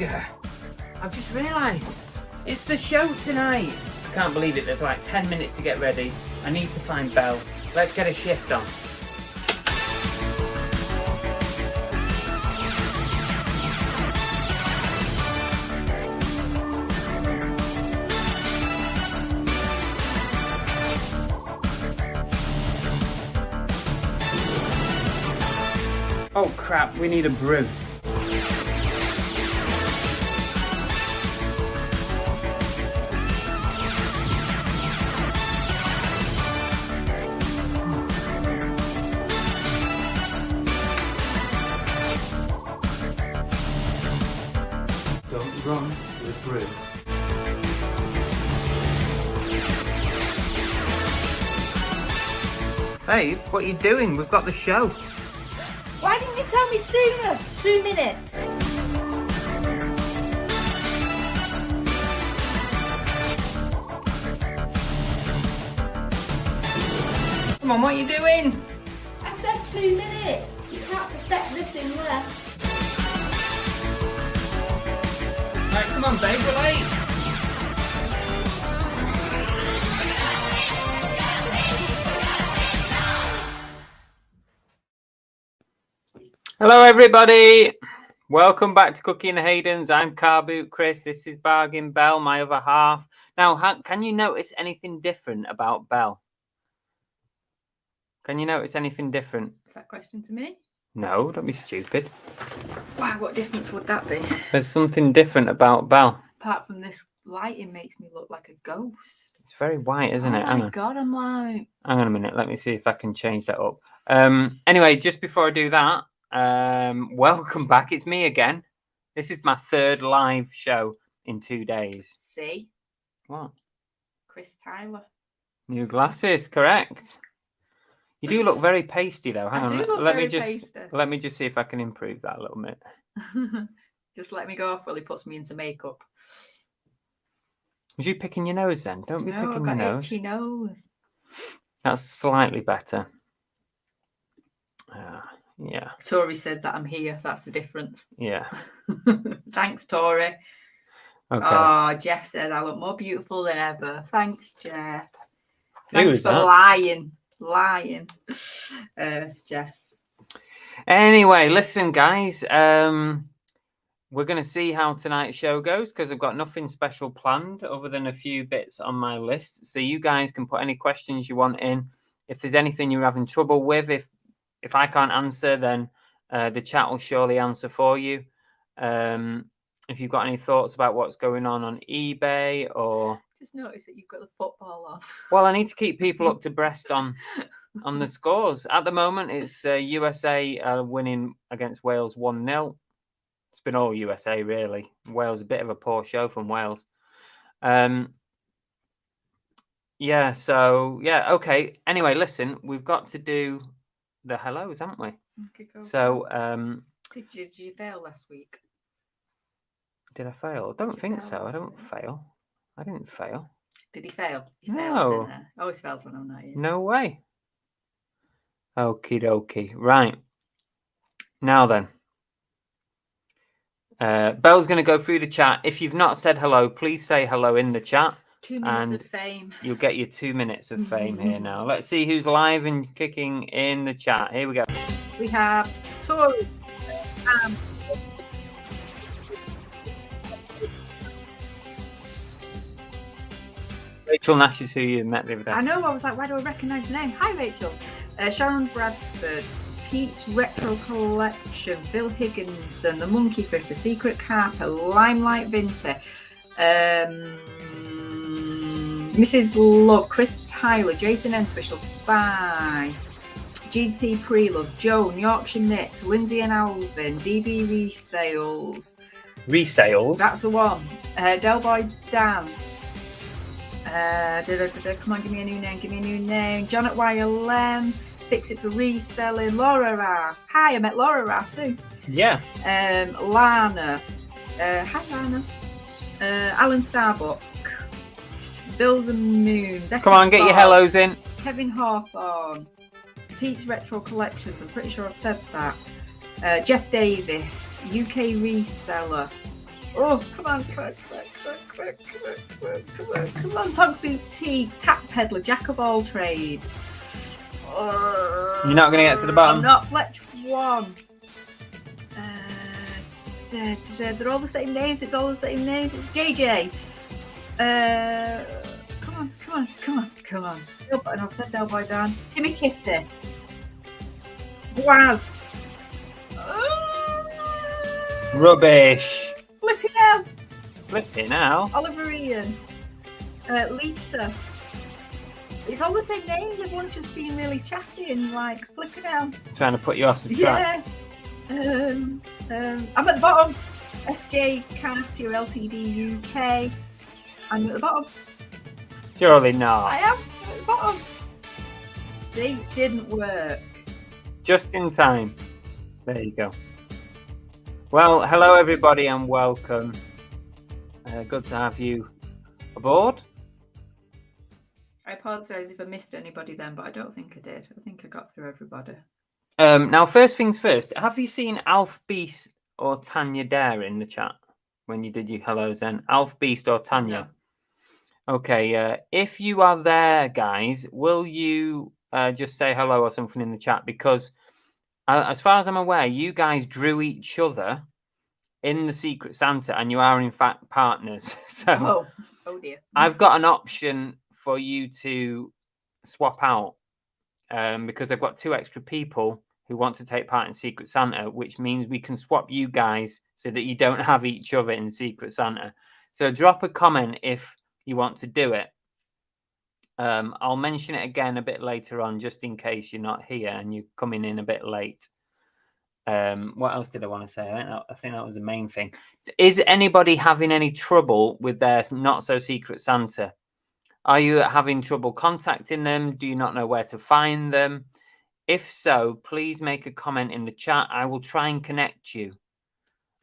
sugar. I've just realised it's the show tonight. I can't believe it. There's like 10 minutes to get ready. I need to find Belle. Let's get a shift on. Oh crap, we need a brew. Don't run with brews. Babe, what are you doing? We've got the show. Why didn't you tell me sooner? 2 minutes. Come on, what are you doing? I said 2 minutes. You can't perfect this in less. Right, come on, babe, we're late. Hello, everybody. Welcome back to Cooking Hayden's. I'm Car Boot Chris. This is Bargain Belle, my other half. Now, can you notice anything different about Belle? Can you notice anything different? Is that a question to me? No, don't be stupid. Why, what difference would that be? There's something different about Belle. Apart from this lighting makes me look like a ghost. It's very white, isn't it? Oh my God, I'm like... Hang on a minute. Let me see if I can change that up. Anyway, just before I do that, welcome back. It's me again. This is my third live show in 2 days. See? What? Chris Tyler. New glasses, correct. You do look very pasty though. Hang on. Let me just see if I can improve that a little bit. Just let me go off while he puts me into makeup. Was you picking your nose then? Don't be picking your nose. Itchy nose. That's slightly better. Yeah. Tori said that I'm here. That's the difference. Yeah. Thanks, Tori. Okay. Oh, Jeff said I look more beautiful than ever. Thanks, Jeff. Thanks for lying. Jeff. Anyway, listen, guys. We're going to see how tonight's show goes because I've got nothing special planned other than a few bits on my list. So you guys can put any questions you want in. If there's anything you're having trouble with, if I can't answer, then the chat will surely answer for you. If you've got any thoughts about what's going on eBay or... Just notice that you've got the football on. Well, I need to keep people up to breast on the scores. At the moment, it's USA winning against Wales 1-0. It's been all USA, really. Wales, a bit of a poor show from Wales. Yeah, so, yeah, okay. Anyway, listen, we've got to do the hellos, haven't we? Okay, go. So, Did you fail last week? Did I fail? I don't think so. I don't fail. I didn't fail. Did he fail? He No. failed, didn't he? Always fails when I'm not here. No way. Okie dokie. Right. Now then. Belle's going to go through the chat. If you've not said hello, please say hello in the chat. 2 minutes of fame. You'll get your 2 minutes of fame here now. Let's see who's live and kicking in the chat. Here we go. We have Tori. Rachel Nash is who you met the other day. I know, I was like, why do I recognise the name? Hi, Rachel. Sharon Bradford, Pete's Retro Collection, Phil Higginson, The Monkey Thrifter, Secret Carper, Limelight Vinter, Mrs. Love, Chris Tyler, Jason Entwistle, Sai, GT Prelove, Joan, Yorkshire Mix, Lindsay and Alvin, DB Resales. Resales? That's the one. Delboy Dan. Come on, give me a new name. John at YLM, Fix It for Reselling, Laura Ra. Hi, I met Laura Ra too. Yeah. Lana. Hi, Lana. Alan Starbuck. Bills and Moon. Betty Come on, get your hellos in. Kevin Hawthorne. Pete's Retro Collections. I'm pretty sure I've said that. Jeff Davis. UK Reseller. Oh, come on. Tonks Boutique, Tap Peddler, Jack of all trades. You're not going to get to the bottom? I'm not. Fletch 1. They're all the same names. It's all the same names. It's JJ. Come on. I've said Del Boy down. Gimme Kitty. Waz. Rubbish. Flipping out. Now. Oliver Ian. Lisa. It's all the same names. Everyone's just being really chatty and like flipping out. Trying to put you off the track. Yeah. I'm at the bottom. SJ Cartier Ltd UK. I'm at the bottom. Surely not. I am at the bottom. See, didn't work. Just in time. There you go. Well, hello everybody and welcome. Good to have you aboard. I apologise if I missed anybody then, but I don't think I did. I think I got through everybody. Now, first things first, have you seen Alf Beast or Tanya Dare in the chat when you did your hellos then? Alf Beast or Tanya? No. Okay, if you are there, guys, will you just say hello or something in the chat? Because as far as I'm aware, you guys drew each other in the Secret Santa and you are in fact partners. So oh dear. I've got an option for you to swap out because I've got 2 extra people who want to take part in Secret Santa, which means we can swap you guys so that you don't have each other in Secret Santa. So drop a comment if you want to do it. I'll mention it again a bit later on, just in case you're not here and you're coming in a bit late. What else did I want to say? I think that was the main thing. Is anybody having any trouble with their not so Secret Santa? Are you having trouble contacting them? Do you not know where to find them? If so, please make a comment in the chat. I will try and connect you.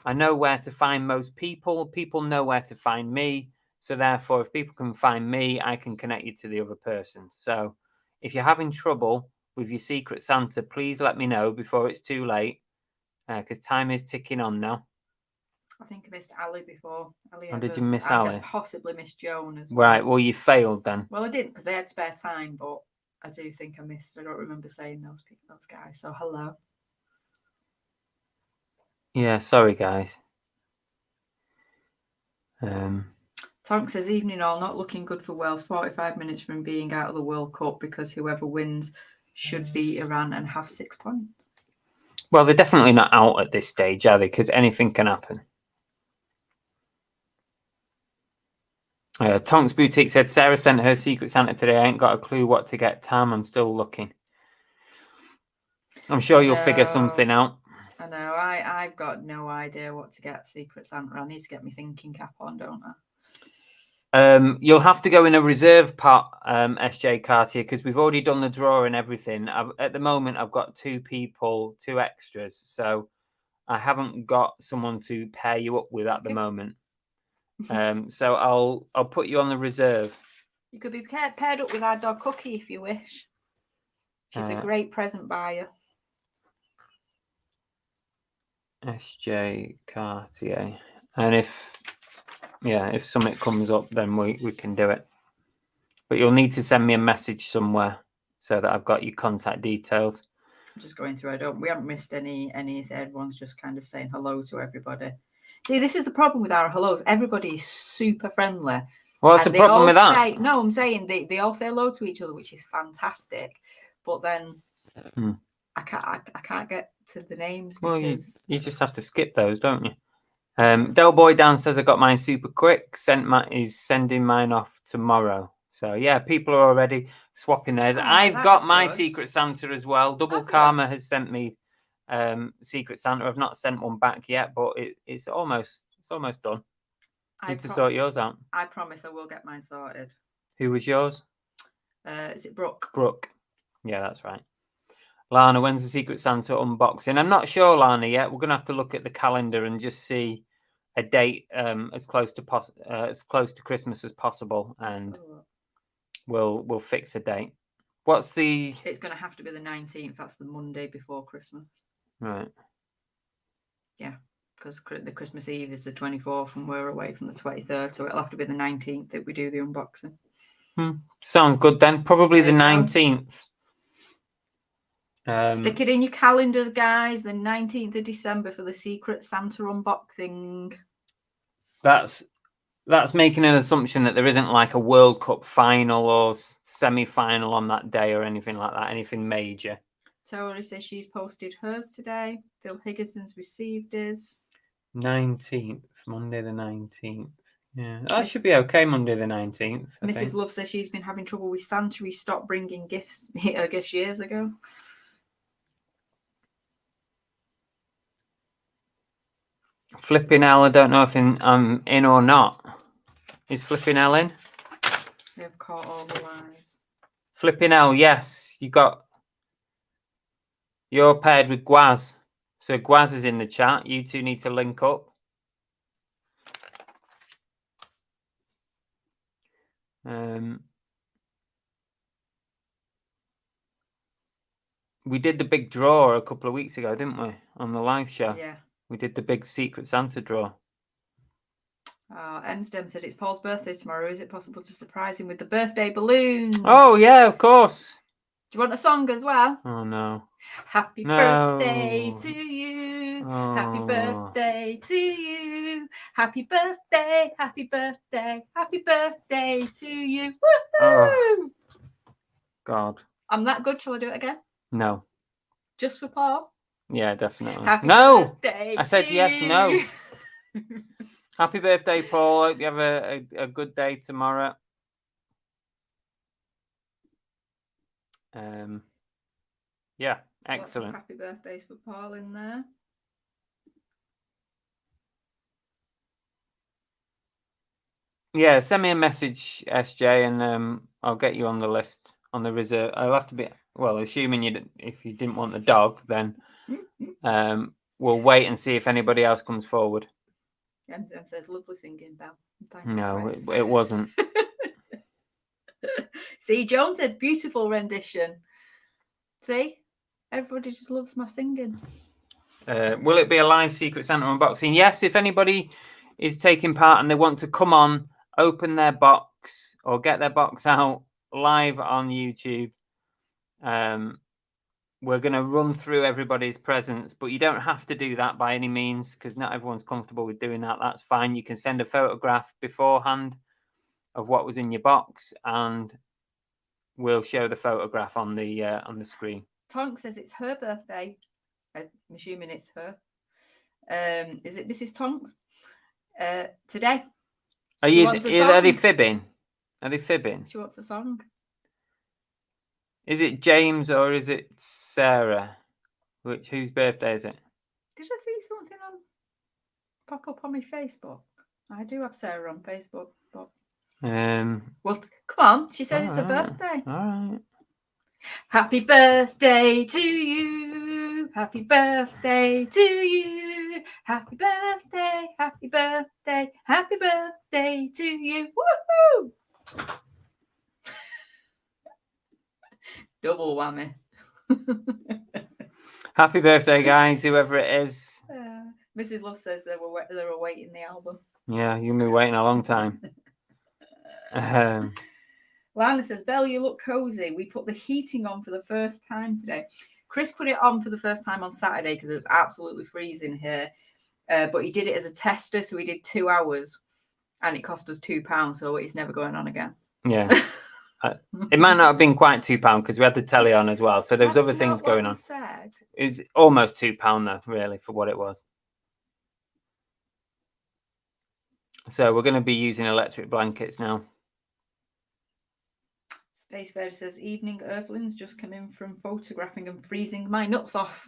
I know where to find most people. People know where to find me. So therefore, if people can find me, I can connect you to the other person. So if you're having trouble with your Secret Santa, please let me know before it's too late, because time is ticking on now. I think I missed Ali before. Or did you miss Ali? I possibly missed Joan as well. Right, well, you failed then. Well, I didn't because they had spare time, but I do think I missed. I don't remember saying those guys. So hello. Yeah, sorry guys. Tonk says, evening all, not looking good for Wales. 45 minutes from being out of the World Cup because whoever wins should beat Iran and have 6 points. Well, they're definitely not out at this stage, are they? Because anything can happen. Tonks Boutique said, Sarah sent her Secret Santa today. I ain't got a clue what to get, Tam. I'm still looking. I'm sure you'll figure something out. I know. I've got no idea what to get Secret Santa. I need to get my thinking cap on, don't I? You'll have to go in a reserve pot, SJ Cartier, because we've already done the draw and everything. At the moment, I've got 2 people, 2 extras. So I haven't got someone to pair you up with at the moment. So I'll put you on the reserve. You could be paired up with our dog Cookie if you wish. She's a great present buyer. SJ Cartier. And if something comes up, then we can do it. But you'll need to send me a message somewhere so that I've got your contact details. I'm just going through. We haven't missed any. Everyone's just kind of saying hello to everybody. See, this is the problem with our hellos. Everybody is super friendly. What's the problem with that? No, I'm saying they all say hello to each other, which is fantastic. But then I can't get to the names because... Well, you just have to skip those, don't you? Del Boy Down says I got mine super quick. Is sending mine off tomorrow. So yeah, people are already swapping theirs. I've got my Secret Santa as well. Double Karma has sent me Secret Santa. I've not sent one back yet, but it's almost done. Need to sort yours out. I promise I will get mine sorted. Who was yours? Is it Brooke? Brooke. Yeah, that's right. Lana, when's the Secret Santa unboxing? I'm not sure, Lana, yet. We're going to have to look at the calendar and just see a date as close to Christmas as possible, and we'll fix a date. What's the... It's going to have to be the 19th. That's the Monday before Christmas. Right. Yeah. because the Christmas Eve is the 24th and we're away from the 23rd, so it'll have to be the 19th that we do the unboxing. Sounds good then. Probably the There you go. 19th. Stick it in your calendars, guys. The 19th of December for the Secret Santa unboxing. That's making an assumption that there isn't like a World Cup final or semi-final on that day or anything like that, anything major. Tori says she's posted hers today. Phil Higginson's received his. 19th, Monday the 19th. Yeah, that should be okay, Monday the 19th. Mrs. Love says she's been having trouble with Santa. He stopped bringing gifts years ago. Flipping hell, I don't know if I'm in or not. Is Flipping hell in? They've caught all the lies. Flipping hell, yes. You're paired with Gwaz. So Gwaz is in the chat. You two need to link up. We did the big draw a couple of weeks ago, didn't we? On the live show. Yeah. We did the big Secret Santa draw. Emstem said it's Paul's birthday tomorrow. Is it possible to surprise him with the birthday balloons? Oh, yeah, of course. Do you want a song as well? Oh, no. Happy birthday to you. Oh. Happy birthday to you. Happy birthday, happy birthday, happy birthday to you. Woohoo! Oh. God. I'm that good. Shall I do it again? No. Just for Paul? Yeah, definitely. Happy no. Birthday I said to yes, you. no. Happy birthday, Paul. Hope you have a good day tomorrow. Yeah, excellent. Lots of happy birthdays for Paul in there. Yeah, send me a message, SJ, and I'll get you on the list on the reserve. I'll have to be assuming if you didn't want the dog, then we'll wait and see if anybody else comes forward. MZM says, lovely singing, Belle. Thanks, no, it wasn't. See, Joan said, beautiful rendition. See, everybody just loves my singing. Will it be a live Secret Santa unboxing? Yes, if anybody is taking part and they want to come on, open their box or get their box out live on YouTube, we're going to run through everybody's presents, but you don't have to do that by any means because not everyone's comfortable with doing that. That's fine. You can send a photograph beforehand of what was in your box and we'll show the photograph on the screen. Tonk says it's her birthday. I'm assuming it's her. Is it Mrs. Tonks? Today. Are they fibbing? Are they fibbing? She wants a song. Is it James or is it Sarah? Whose birthday is it? Did I see something pop up on my Facebook? I do have Sarah on Facebook, but well, come on. She says it's her birthday. All right. Happy birthday to you. Happy birthday to you. Happy birthday. Happy birthday. Happy birthday to you. Woohoo! Double whammy. Happy birthday, guys, whoever it is. Mrs. Love says they're awaiting the album. Yeah, you've been waiting a long time. Lana says, Belle, you look cozy. We put the heating on for the first time today. Chris put it on for the first time on Saturday because it was absolutely freezing here. But he did it as a tester, so he did 2 hours and it cost us £2, so it's never going on again. Yeah. It might not have been quite £2 because we had the telly on as well. So there was other things going on. Said. It was almost £2 though, really, for what it was. So we're going to be using electric blankets now. Space Fairy says, evening Earthlings, just come in from photographing and freezing my nuts off.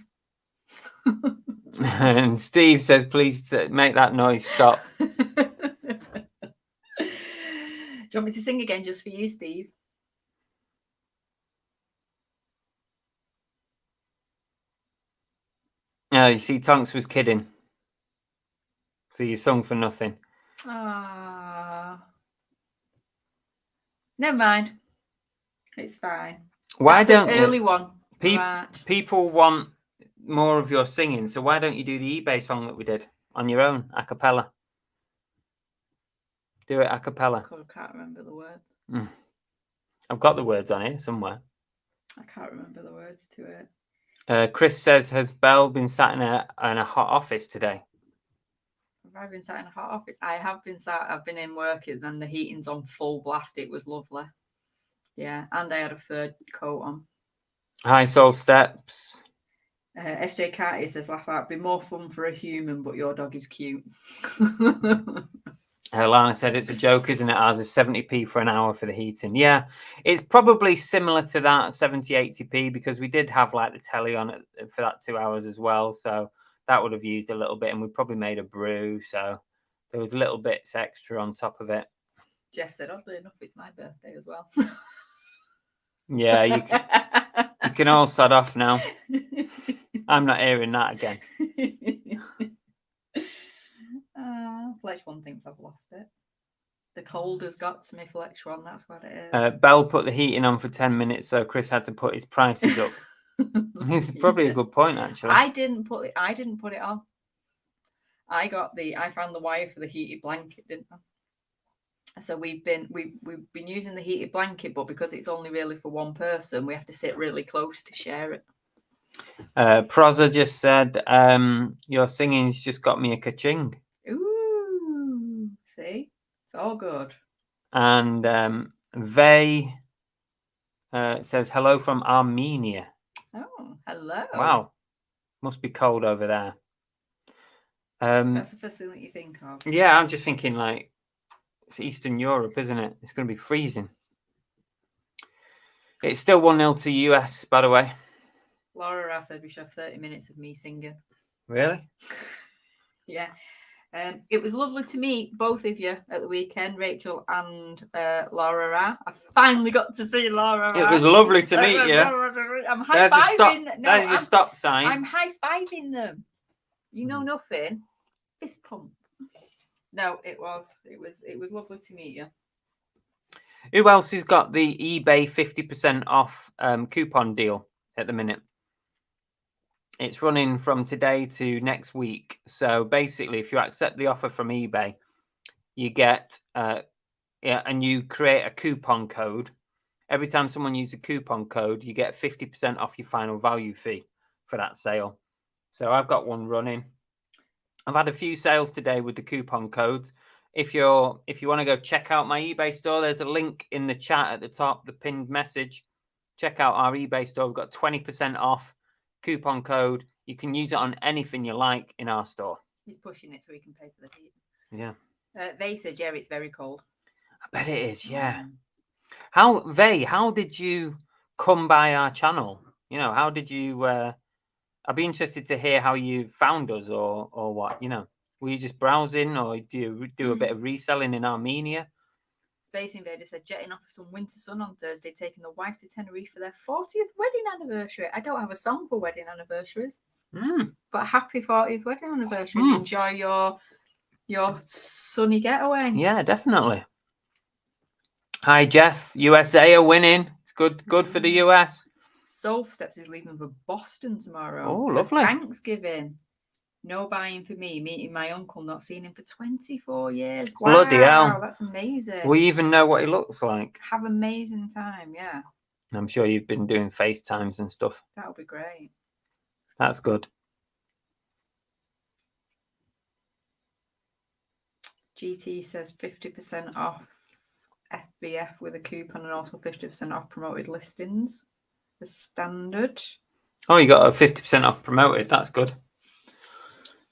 And Steve says, please make that noise stop. Do you want me to sing again just for you, Steve? You see, Tonks was kidding. So you sung for nothing. Ah, never mind. It's fine. Why That's don't an early one? People want more of your singing, so why don't you do the eBay song that we did? on your own, a cappella. Do it a cappella. I can't remember the words. I've got the words on it somewhere. I can't remember the words to it. Chris says, has Belle been sat in a hot office today? Have I been sat in a hot office? I have been sat. I've been in work and the heating's on full blast. It was lovely. Yeah, and I had a fur coat on. Hi, Soul Steps. SJ Carty says, laugh out, be more fun for a human, but your dog is cute. Lana said it's a joke, isn't it? Ours is 70p for an hour for the heating. Yeah, it's probably similar to that 70, 80p because we did have like the telly on it for that 2 hours as well. So that would have used a little bit, and we probably made a brew. So there was little bits extra on top of it. Jeff said, oddly enough, it's my birthday as well. Yeah, you can all sod off now. I'm not hearing that again. Fletch One thinks I've lost it. The cold has got to me, Fletch One. That's what it is. Belle put the heating on for 10 minutes, so Chris had to put his prices up. It's probably a good point, actually. I didn't put it on. I found the wire for the heated blanket, didn't I? So we've been using the heated blanket, but because it's only really for one person, we have to sit really close to share it. Proza just said, your singing's just got me a ka-ching. Ooh, see? It's all good. And Vey says, hello from Armenia. Oh, hello. Wow. Must be cold over there. That's the first thing that you think of. Yeah, I'm just thinking like, it's Eastern Europe, isn't it? It's going to be freezing. It's still 1-0 to US, by the way. Laura said we should have 30 minutes of me singing. Really? Yeah. It was lovely to meet both of you at the weekend, Rachel and Laura. I finally got to see Laura. It was lovely to meet you. I'm high-fiving. There's a stop sign. I'm high-fiving them. You know nothing. Fist pump. No, it was lovely to meet you. Who else has got the eBay 50% off coupon deal at the minute? It's running from today to next week. So basically, if you accept the offer from eBay, you get and you create a coupon code. Every time someone uses a coupon code, you get 50% off your final value fee for that sale. So I've got one running. I've had a few sales today with the coupon codes. If you want to go check out my eBay store, there's a link in the chat at the top, the pinned message. Check out our eBay store. We've got 20% off coupon code. You can use it on anything you like in our store. He's pushing it so he can pay for the heat. Yeah. Vey said, yeah, it's very cold. I bet it is, yeah. How did you come by our channel? You know, how did you... I'd be interested to hear how you found us or what, you know. Were you just browsing or do you do a bit of reselling in Armenia? Space Invader said, jetting off for some winter sun on Thursday, taking the wife to Tenerife for their 40th wedding anniversary. I don't have a song for wedding anniversaries, but happy 40th wedding anniversary. Enjoy your sunny getaway. Yeah, definitely. Hi, Jeff. USA are winning. It's good for the US. Soul Steps is leaving for Boston tomorrow. Oh, lovely. Thanksgiving. No buying for me. Meeting my uncle, not seen him for 24 years. Wow, bloody hell. That's amazing. We even know what he looks like. Have amazing time, yeah. I'm sure you've been doing FaceTimes and stuff. That would be great. That's good. GT says 50% off FBF with a coupon and also 50% off promoted listings. The standard. Oh, you got a 50% off promoted. That's good.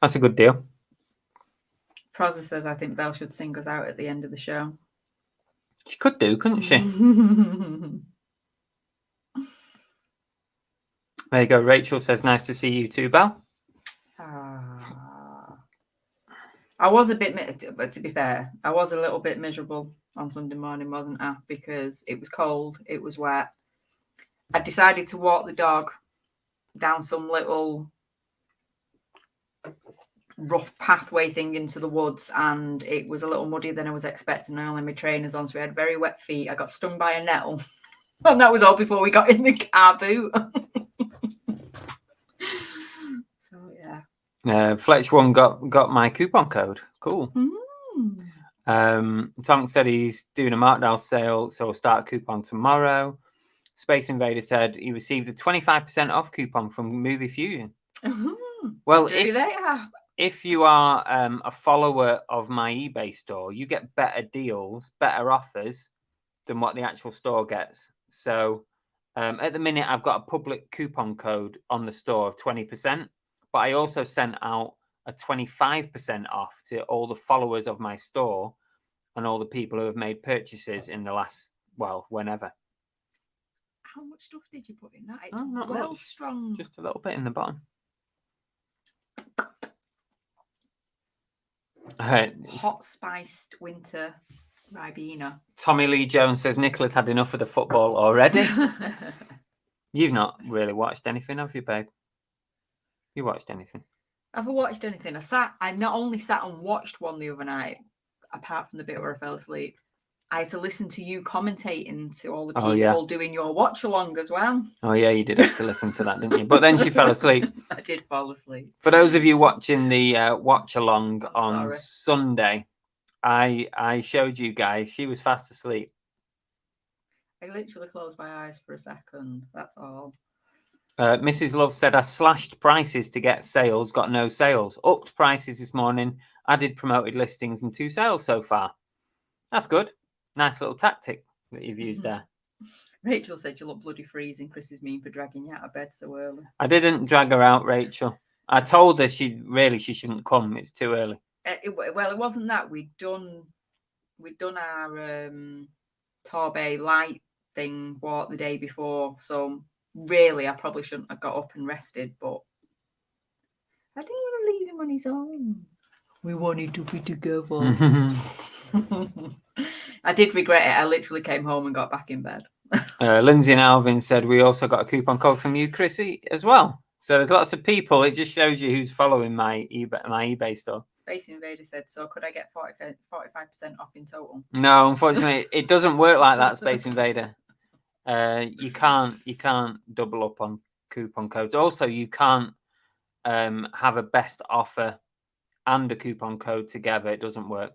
That's a good deal. Proza says, I think Belle should sing us out at the end of the show. She could do, couldn't she? There you go. Rachel says, nice to see you too, Belle. I was a bit, but to be fair, I was a little bit miserable on Sunday morning, wasn't I? Because it was cold, it was wet. I decided to walk the dog down some little rough pathway thing into the woods, and it was a little muddier than I was expecting. I only had my trainers on, so I had very wet feet. I got stung by a nettle, and that was all before we got in the car boot. So Fletch one got my coupon code. Cool. Mm. Tonk said he's doing a markdown sale, so we'll start a coupon tomorrow. Space Invader said he received a 25% off coupon from Movie Fusion. Well, if you are a follower of my eBay store, you get better deals, better offers than what the actual store gets. So at the minute, I've got a public coupon code on the store of 20%, but I also sent out a 25% off to all the followers of my store and all the people who have made purchases in the last, whenever. How much stuff did you put in that? It's well much. Strong. Just a little bit in the bottom. Hot spiced winter Ribena. Tommy Lee Jones says Nicola's had enough of the football already. You've not really watched anything, have you, babe? You watched anything? Have I watched anything? I not only sat and watched one the other night, apart from the bit where I fell asleep, I had to listen to you commentating to all the people doing your watch along as well. Oh yeah, you did have to listen to that, didn't you? But then she fell asleep. I did fall asleep. For those of you watching the watch along on Sunday, I showed you guys. She was fast asleep. I literally closed my eyes for a second. That's all. Mrs. Love said, I slashed prices to get sales, got no sales. Upped prices this morning, added promoted listings and 2 sales so far. That's good. Nice little tactic that you've used there. Rachel said you look bloody freezing. Chris is mean for dragging you out of bed so early. I didn't drag her out, Rachel. I told her she shouldn't come. It's too early. It wasn't that. We'd done our Torbay light thing the day before. So really, I probably shouldn't have got up and rested. But I didn't want to leave him on his own. We wanted to be together. I did regret it. I literally came home and got back in bed. Lindsay and Alvin said we also got a coupon code from you, Chrissy, as well. So there's lots of people. It just shows you who's following my eBay store. Space Invader said, so could I get 45% off in total? No, unfortunately, it doesn't work like that, Space Invader. You can't double up on coupon codes. Also, you can't have a best offer and a coupon code together. It doesn't work.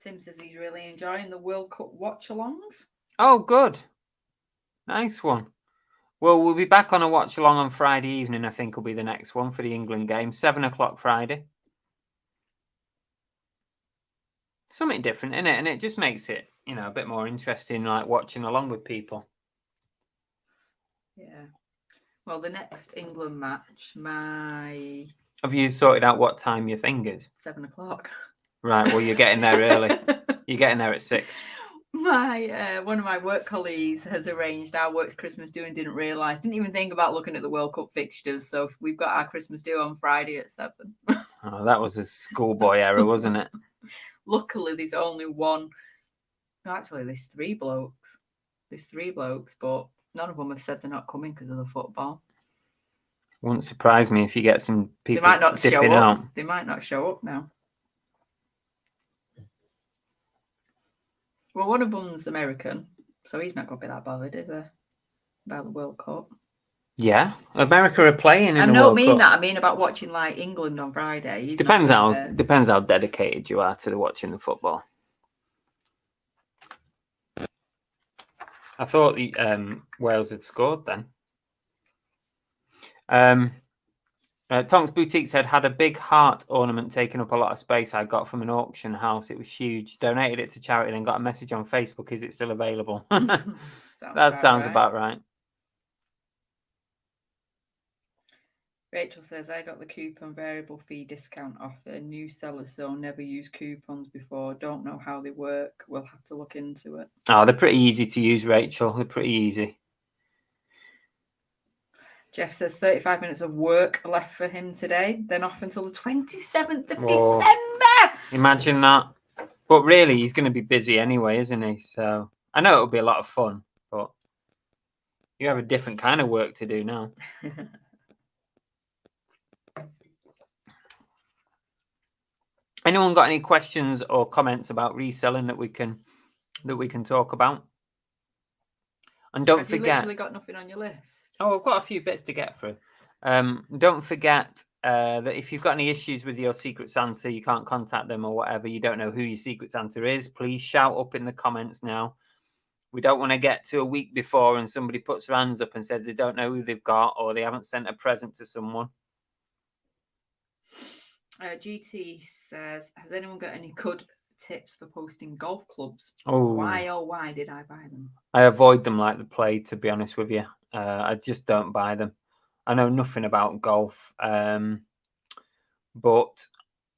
Tim says he's really enjoying the World Cup watch-alongs. Oh, good. Nice one. Well, we'll be back on a watch-along on Friday evening, I think will be the next one for the England game. 7 o'clock Friday. Something different, innit? And it just makes it, a bit more interesting, like watching along with people. Yeah. Well, the next England match, Have you sorted out what time your thing is? 7 o'clock. Right, well, you're getting there early. You're getting there at 6. One of my work colleagues has arranged our work's Christmas do and didn't even think about looking at the World Cup fixtures. So we've got our Christmas do on Friday at 7. Oh, that was a schoolboy error, wasn't it? Luckily, there's only one. No, actually, there's 3 blokes. But none of them have said they're not coming because of the football. Wouldn't surprise me if you get some people They might not dipping show up. out. They might not show up now. Well, one of them's American, so he's not going to be that bothered, is he? About the World Cup. Yeah, America are playing in the World Cup. I don't mean that. I mean about watching like England on Friday. Depends how dedicated you are to watching the football. I thought Wales had scored then. Tonks Boutique said, had a big heart ornament taking up a lot of space I got from an auction house. It was huge. Donated it to charity, then got a message on Facebook. Is it still available? Sounds about right. Rachel says, I got the coupon variable fee discount offer. New seller, so never used coupons before. Don't know how they work. We'll have to look into it. Oh, they're pretty easy to use, Rachel. They're pretty easy. Jeff says 35 minutes of work left for him today, then off until the 27th of December. Imagine that. But really, he's going to be busy anyway, isn't he? So I know it'll be a lot of fun, but you have a different kind of work to do now. Anyone got any questions or comments about reselling that we can talk about? And don't forget, you literally got nothing on your list? Oh, I've got a few bits to get through. Don't forget that if you've got any issues with your Secret Santa, you can't contact them or whatever, you don't know who your Secret Santa is, please shout up in the comments now. We don't want to get to a week before and somebody puts their hands up and says they don't know who they've got or they haven't sent a present to someone. GT says, has anyone got any good tips for posting golf clubs? Oh, why did I buy them? I avoid them like the plague, to be honest with you. I just don't buy them. I know nothing about golf. But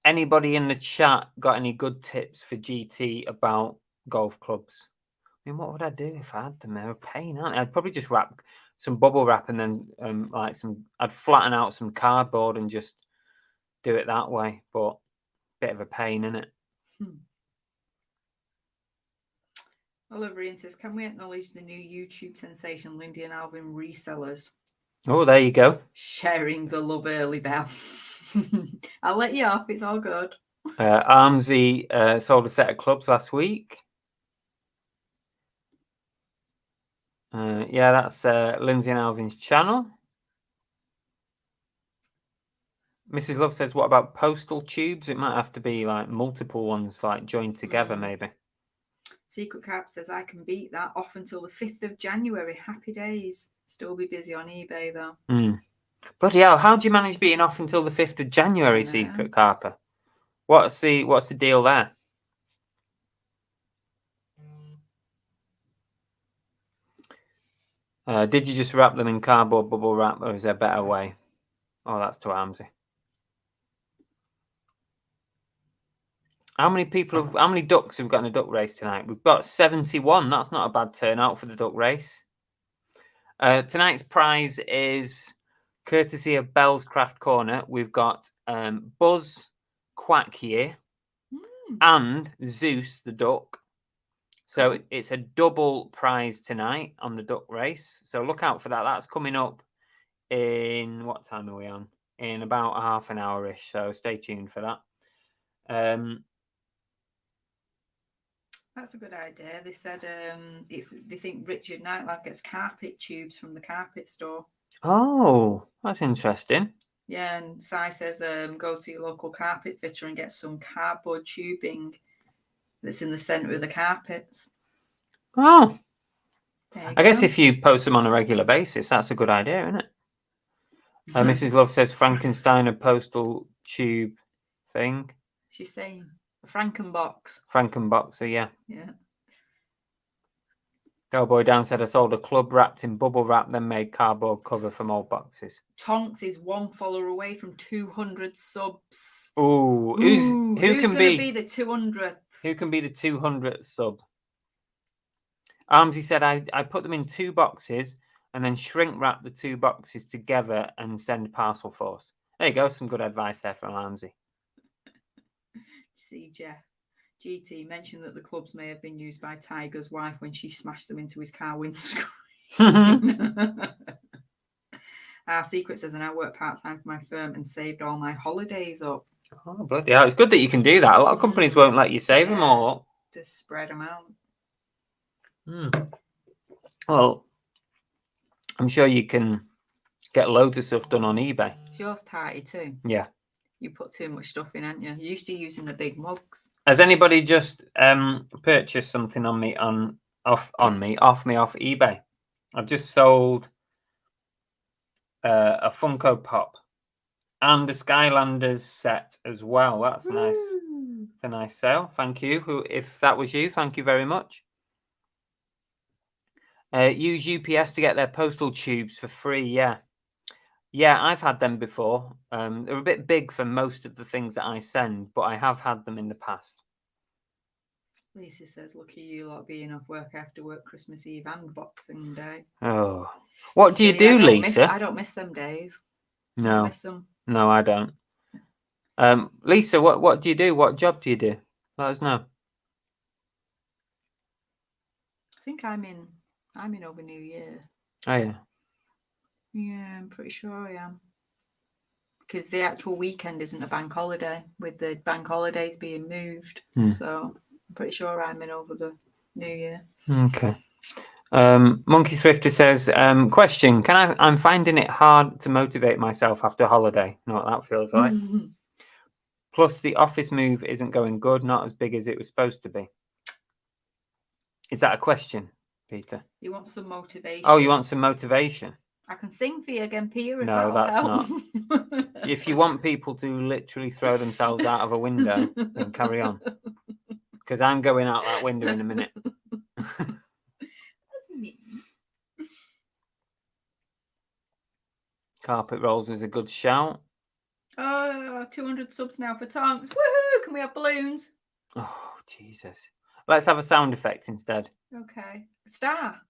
anybody in the chat got any good tips for GT about golf clubs? I mean, what would I do if I had them? They're a pain, aren't they? I'd probably just wrap some bubble wrap and then I'd flatten out some cardboard and just do it that way. But bit of a pain, isn't it? Oliver Ian says, can we acknowledge the new YouTube sensation, Lindy and Alvin Resellers? Oh, there you go. Sharing the love early bell. I'll let you off. It's all good. Armsy sold a set of clubs last week. Yeah, that's Lindsay and Alvin's channel. Mrs. Love says, what about postal tubes? It might have to be like multiple ones, like joined together, maybe. Secret Cap says, I can beat that off until the 5th of January. Happy days. Still be busy on eBay, though. Bloody hell, how do you manage being off until the 5th of January, Secret Carper? What's the deal there? Did you just wrap them in cardboard bubble wrap, or is there a better way? Oh, that's too Armsy. How many ducks have we got in a duck race tonight? We've got 71. That's not a bad turnout for the duck race. Tonight's prize is courtesy of Bell's Craft Corner. We've got Buzz Quack here and Zeus the duck. So it's a double prize tonight on the duck race. So look out for that. That's coming up in, what time are we on? In about half an hour-ish. So stay tuned for that. That's a good idea. They said if they think Richard Nightlad gets carpet tubes from the carpet store. Oh, that's interesting. Yeah, and Si says go to your local carpet fitter and get some cardboard tubing that's in the centre of the carpets. Oh, I guess if you post them on a regular basis, that's a good idea, isn't it? Mrs. Love says Frankenstein a postal tube thing. She's saying a Frankenbox. Frankenboxer, yeah. Yeah. Cowboy Dan said I sold a club wrapped in bubble wrap, then made cardboard cover from old boxes. Tonks is one follower away from 200 subs. Ooh, who's going to be the 200th? Who can be the 200th sub? Armsy said I put them in 2 boxes and then shrink wrap the 2 boxes together and send parcel force. There you go, some good advice there from Armsy. See, Jeff. GT mentioned that the clubs may have been used by Tiger's wife when she smashed them into his car windscreen. Our Secret says, and I work part-time for my firm and saved all my holidays up. Oh, bloody hell. It's good that you can do that. A lot of companies won't let you save them all up. Just spread them out. Well, I'm sure you can get loads of stuff done on eBay. Is yours tighty too? Yeah. You put too much stuff in, haven't you? You're used to using the big mugs. Has anybody just purchased something off me off eBay? I've just sold a Funko Pop and a Skylanders set as well. That's nice. It's a nice sale. Thank you. If that was you, thank you very much. Use UPS to get their postal tubes for free. Yeah, I've had them before. They're a bit big for most of the things that I send, but I have had them in the past. Lisa says, lucky you lot being off work after work Christmas Eve and Boxing Day. Oh. What do you do, Lisa? I don't miss them days. No. I miss them. No, I don't. Lisa, what do you do? What job do you do? Let us know. I think I'm in over New Year. Oh, yeah. Yeah, I'm pretty sure I am. Because the actual weekend isn't a bank holiday, with the bank holidays being moved. So I'm pretty sure I'm in over the New Year. Okay. Monkey Thrifter says, question, I'm finding it hard to motivate myself after holiday. Know what that feels like. Plus, the office move isn't going good, not as big as it was supposed to be. Is that a question, Peter? You want some motivation? Oh, you want some motivation? I can sing for you again, Peter. No, that's help. not. If you want people to literally throw themselves out of a window, then carry on. Because I'm going out that window in a minute. That's mean. Carpet rolls is a good shout. Oh, 200 subs now for Tonks. Woohoo! Can we have balloons? Oh, Jesus. Let's have a sound effect instead. Okay. Star.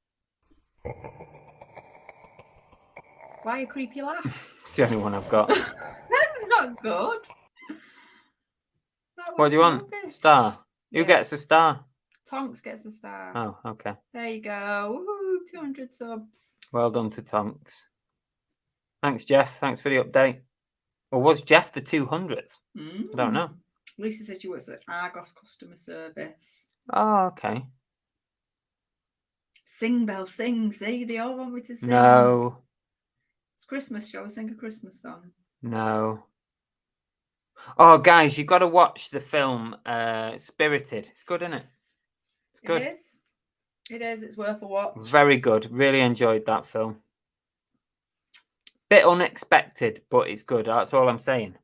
Why a creepy laugh? It's the only one I've got. That's not good. What do you want? Star. Yeah. Who gets a star? Tonks gets a star. Oh, okay. There you go. Woohoo, 200 subs. Well done to Tonks. Thanks, Jeff. Thanks for the update. Or was Jeff the 200th? I don't know. Lisa said she works at Argos customer service. Oh, okay. Sing, Bell, sing. See, they all want me to sing. No. It's Christmas. Shall we sing a Christmas song? No. Oh, guys, you've got to watch the film Spirited. It's good, isn't it? It's good. It is. It is. It's worth a watch. Very good. Really enjoyed that film. Bit unexpected, but it's good. That's all I'm saying.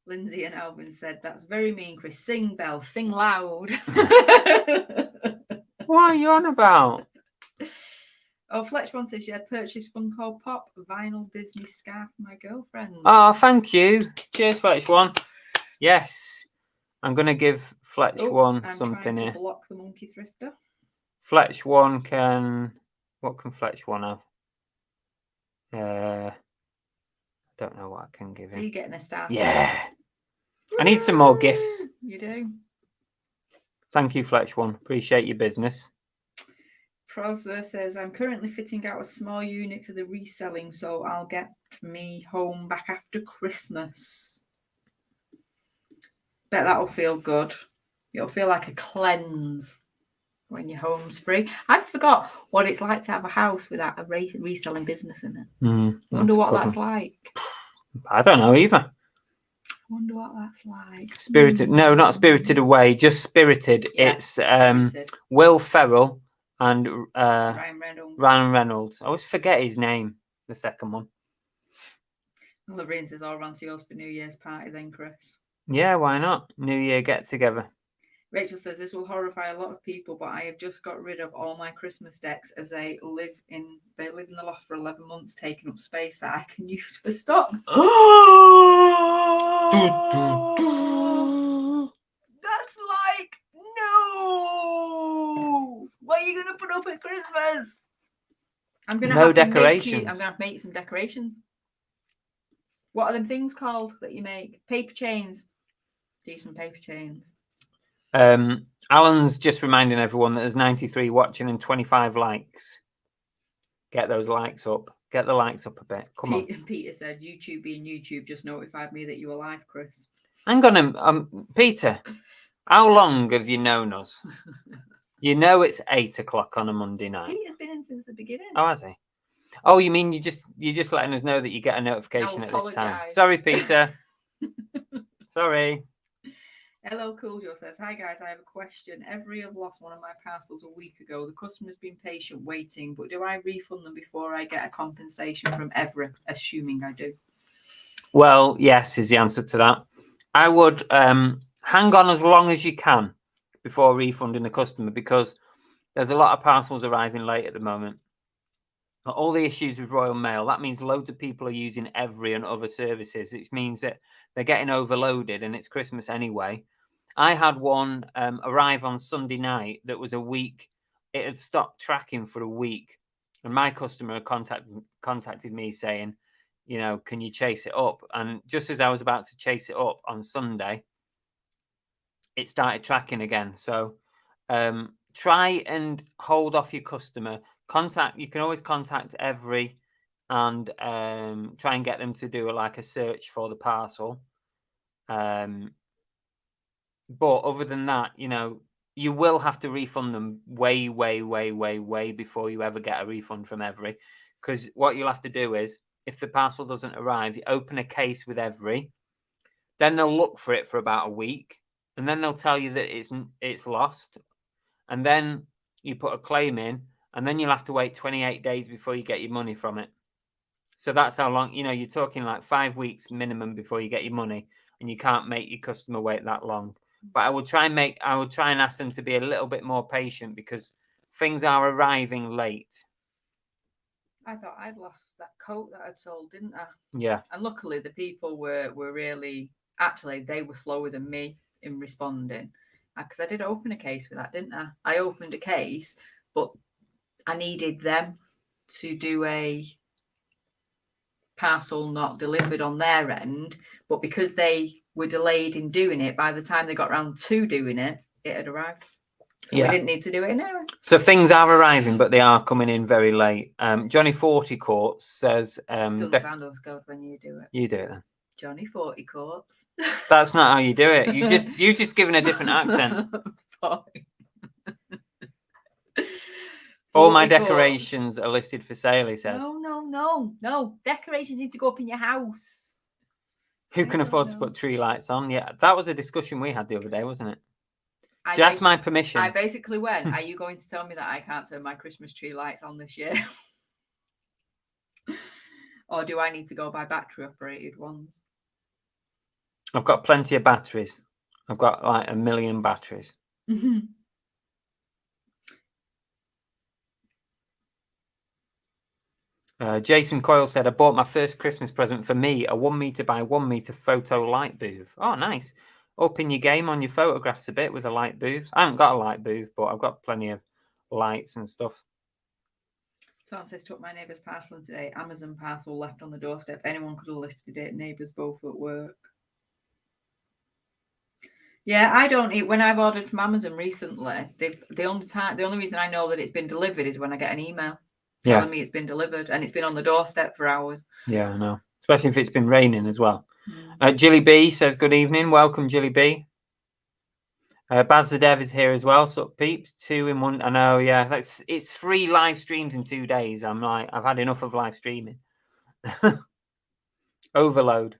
Lindsay and Alvin said, that's very mean, Chris. Sing, Bell. Sing loud. What are you on about? Oh, Fletch one says she had purchased Funko Pop vinyl Disney scarf for my girlfriend. Oh, thank you. Cheers, Fletch one. Yes. I'm going to give Fletch one something here. Block the Monkey Thrifter. Fletch one can... What can Fletch one have? I don't know what I can give him. Are you getting a start? Yeah. I need some more gifts. You do. Thank you, Fletch one. Appreciate your business. Prozzer says, I'm currently fitting out a small unit for the reselling, so I'll get me home back after Christmas. Bet that'll feel good. It'll feel like a cleanse when your home's free. I forgot what it's like to have a house without a reselling business in it. I wonder what that's like. I don't know either. I wonder what that's like. Spirited. No, not Spirited Away, just Spirited. Yeah, it's Spirited. Will Ferrell and Ryan Reynolds. I always forget his name, the second one. Lorraine says, I'll run to yours for New Year's party then, Chris. Yeah, why not? New Year get together. Rachel says, this will horrify a lot of people, but I have just got rid of all my Christmas decks as they live in the loft for 11 months, taking up space that I can use for stock. That's like, no! What are you going to put up at Christmas? I'm going to have decorations. I'm going to make you some decorations. What are them things called that you make? Paper chains. Do some paper chains. Alan's just reminding everyone that there's 93 watching and 25 likes. Get those likes up. Get the likes up a bit. Come on. Peter said, YouTube being YouTube just notified me that you were live, Chris. Hang on, Peter. How long have you known us? You know it's 8 o'clock on a Monday night. Peter's been in since the beginning. Oh, has he? Oh, you mean you're just letting us know that you get a notification at this time? Sorry, Peter. Sorry. Hello, Cool Joe says, hi guys, I have a question. Every have lost one of my parcels a week ago. The customer's been patient waiting, but do I refund them before I get a compensation from Everett, assuming I do? Well, yes, is the answer to that. I would hang on as long as you can before refunding the customer, because there's a lot of parcels arriving late at the moment. All the issues with Royal Mail, that means loads of people are using Every and other services, which means that they're getting overloaded, and it's Christmas anyway. I had one arrive on Sunday night that was a week. It had stopped tracking for a week, and my customer contacted me saying, you know, can you chase it up? And just as I was about to chase it up on Sunday, it started tracking again. So try and hold off your customer. You can always contact Every and try and get them to do a search for the parcel. But other than that, you know, you will have to refund them way before you ever get a refund from Every, because what you'll have to do is, if the parcel doesn't arrive, you open a case with Every, then they'll look for it for about a week, and then they'll tell you that it's lost, and then you put a claim in, and then you'll have to wait 28 days before you get your money from it. So that's how long, you're talking like 5 weeks minimum before you get your money, and you can't make your customer wait that long. But I would try and ask them to be a little bit more patient, because things are arriving late. I thought I'd lost that coat that I'd sold, didn't I? Yeah. And luckily the people were really, actually, they were slower than me in responding. Because I did open a case with that, didn't I? I opened a case, but I needed them to do a parcel not delivered on their end. But because they were delayed in doing it, by the time they got around to doing it, it had arrived. So we didn't need to do it anyway. So things are arriving, but they are coming in very late. Johnny 40 Courts says... doesn't sound as good when you do it. You do it then. Johnny 40 Courts. That's not how you do it. You just given a different accent. All my decorations are listed for sale, he says. No. Decorations need to go up in your house. Who can afford to put tree lights on? Yeah, that was a discussion we had the other day, wasn't it? She asked my permission. I basically went, are you going to tell me that I can't turn my Christmas tree lights on this year? Or do I need to go buy battery operated ones? I've got plenty of batteries. I've got like 1 million batteries. Jason Coyle said, I bought my first Christmas present for me, a 1 meter by 1 meter photo light booth. Oh, nice. Open your game on your photographs a bit with a light booth. I haven't got a light booth, but I've got plenty of lights and stuff. Tom says, took my neighbour's parcel in today. Amazon parcel left on the doorstep. Anyone could have lifted it. Neighbours both at work. Yeah, I don't eat. When I've ordered from Amazon recently, the only reason I know that it's been delivered is when I get an email telling me it's been delivered, and it's been on the doorstep for hours. Yeah, I know. Especially if it's been raining as well. Jilly B says, good evening. Welcome, Jilly B. Baz the Dev is here as well. So peeps, 2 in 1. I know, yeah. It's 3 live streams in 2 days. I'm like, I've had enough of live streaming. Overload.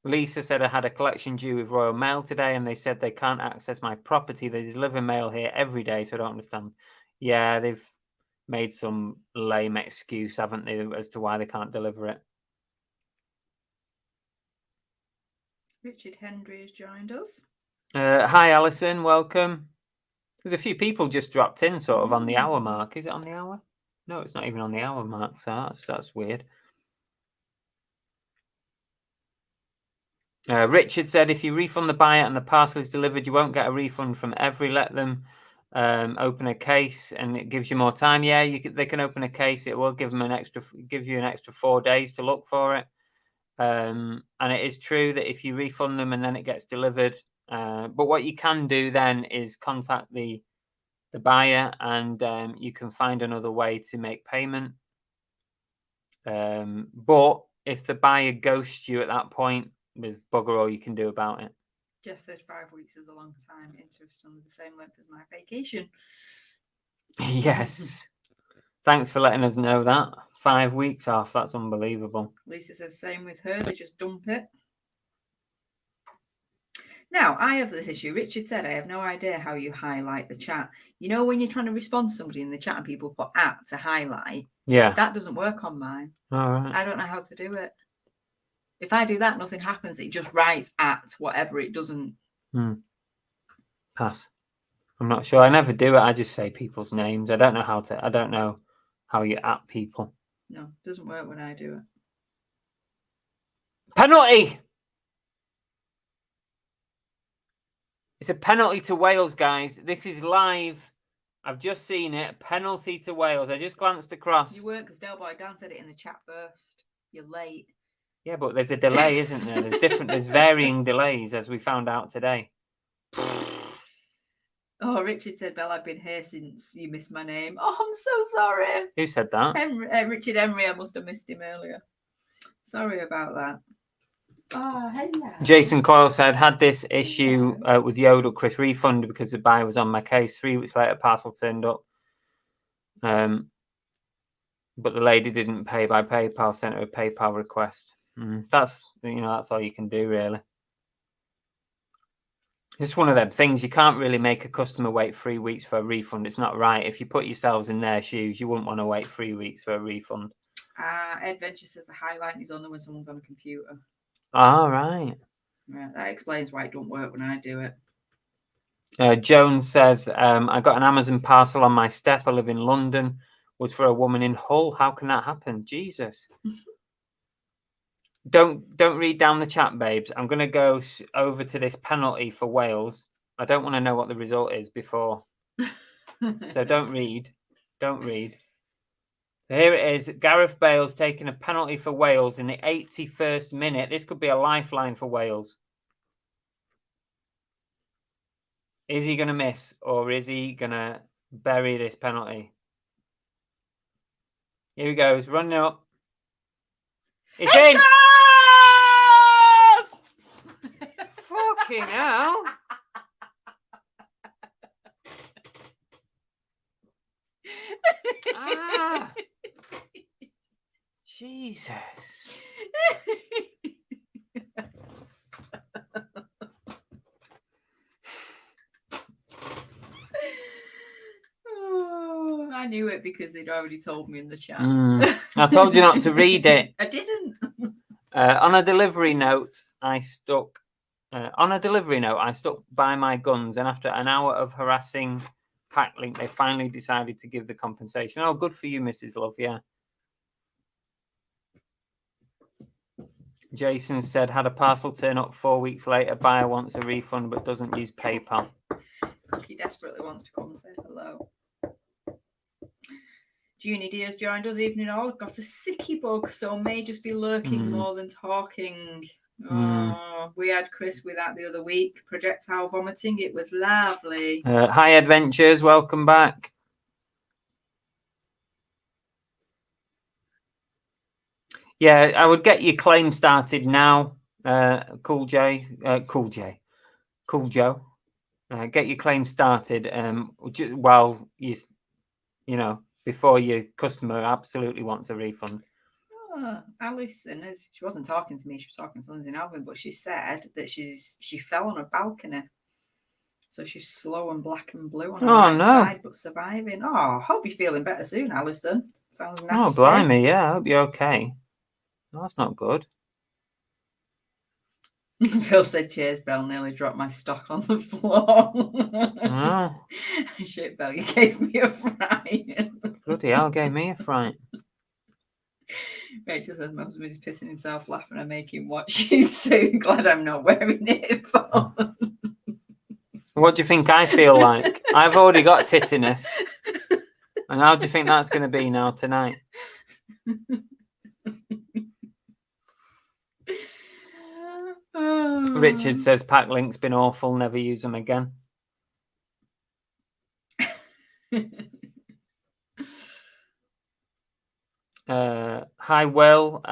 Lisa said, I had a collection due with Royal Mail today, and they said they can't access my property. They deliver mail here every day, so I don't understand. Yeah, they've made some lame excuse, haven't they, as to why they can't deliver it. Richard Henry has joined us. Hi, Alison. Welcome. There's a few people just dropped in sort of on the hour mark. Is it on the hour? No, it's not even on the hour mark, so that's weird. Richard said, if you refund the buyer and the parcel is delivered, you won't get a refund from Every. Let them open a case, and it gives you more time. Yeah, they can open a case. It will give you an extra 4 days to look for it. And it is true that if you refund them and then it gets delivered, but what you can do then is contact the buyer, and you can find another way to make payment. But if the buyer ghosts you at that point, there's bugger all you can do about it. Jeff says 5 weeks is a long time. Interestingly, the same length as my vacation. Yes. Thanks for letting us know that. 5 weeks off. That's unbelievable. Lisa says same with her. They just dump it. Now, I have this issue. Richard said, I have no idea how you highlight the chat. You know, when you're trying to respond to somebody in the chat and people put @ to highlight, that doesn't work on mine. All right. I don't know how to do it. If I do that, nothing happens. It just writes @ whatever. It doesn't. Pass. I'm not sure. I never do it. I just say people's names. I don't know how you @ people. No, it doesn't work when I do it. Penalty! It's a penalty to Wales, guys. This is live. I've just seen it. Penalty to Wales. I just glanced across. You weren't, because Delboy Dan said it in the chat first. You're late. Yeah, but there's a delay, isn't there? There's varying delays, as we found out today. Oh, Richard said, Belle, I've been here since you missed my name. Oh, I'm so sorry. Who said that? Richard Henry. I must have missed him earlier. Sorry about that. Oh, hello. Jason Coyle said, had this issue with Yodel, Chris, refunded because the buyer was on my case. 3 weeks later, parcel turned up. But the lady didn't pay by PayPal, sent her a PayPal request. That's all you can do, really. It's one of them things. You can't really make a customer wait 3 weeks for a refund. It's not right. If you put yourselves in their shoes, you wouldn't want to wait 3 weeks for a refund. Ed Venture says the highlight is only when someone's on a computer. Right. Yeah, that explains why it don't work when I do it. Jones says, I got an Amazon parcel on my step. I live in London. Was for a woman in Hull. How can that happen? Jesus. Don't read down the chat, babes. I'm going to go over to this penalty for Wales. I don't want to know what the result is before. So don't read. Don't read. Here it is. Gareth Bale's taking a penalty for Wales in the 81st minute. This could be a lifeline for Wales. Is he going to miss, or is he going to bury this penalty? Here he goes, running up. It's in! Fucking hell. Jesus. Oh, I knew it because they'd already told me in the chat. I told you not to read it. I didn't. On a delivery note, I stuck by my guns, and after an hour of harassing Packlink, they finally decided to give the compensation. Oh, good for you, Mrs. Love, yeah. Jason said, had a parcel turn up 4 weeks later. Buyer wants a refund but doesn't use PayPal. Cookie desperately wants to come and say hello. Junie Diaz joined us. Evening all. Got a sicky bug, so may just be lurking more than talking. Oh, we had Chris with that the other week. Projectile vomiting. It was lovely. Hi, Adventures. Welcome back. Yeah, I would get your claim started now. Cool Joe. Get your claim started while before your customer absolutely wants a refund. Alison, she wasn't talking to me, she was talking to Lindsay and Alvin, but she said that she fell on a balcony. So she's slow and black and blue on her right side, but surviving. Oh, hope you're feeling better soon, Alison. Sounds nasty. Oh, blimey, yeah, I hope you're okay. No, that's not good. Phil said, cheers, Belle. Nearly dropped my stock on the floor. Shit, Belle, you gave me a fright. Bloody hell, gave me a fright. Rachel says, my husband is pissing himself laughing and making what she's so glad I'm not wearing it for. What do you think I feel like? I've already got tittiness. And how do you think that's going to be now tonight? Richard says Packlink's been awful, never use them again. Hi, Will.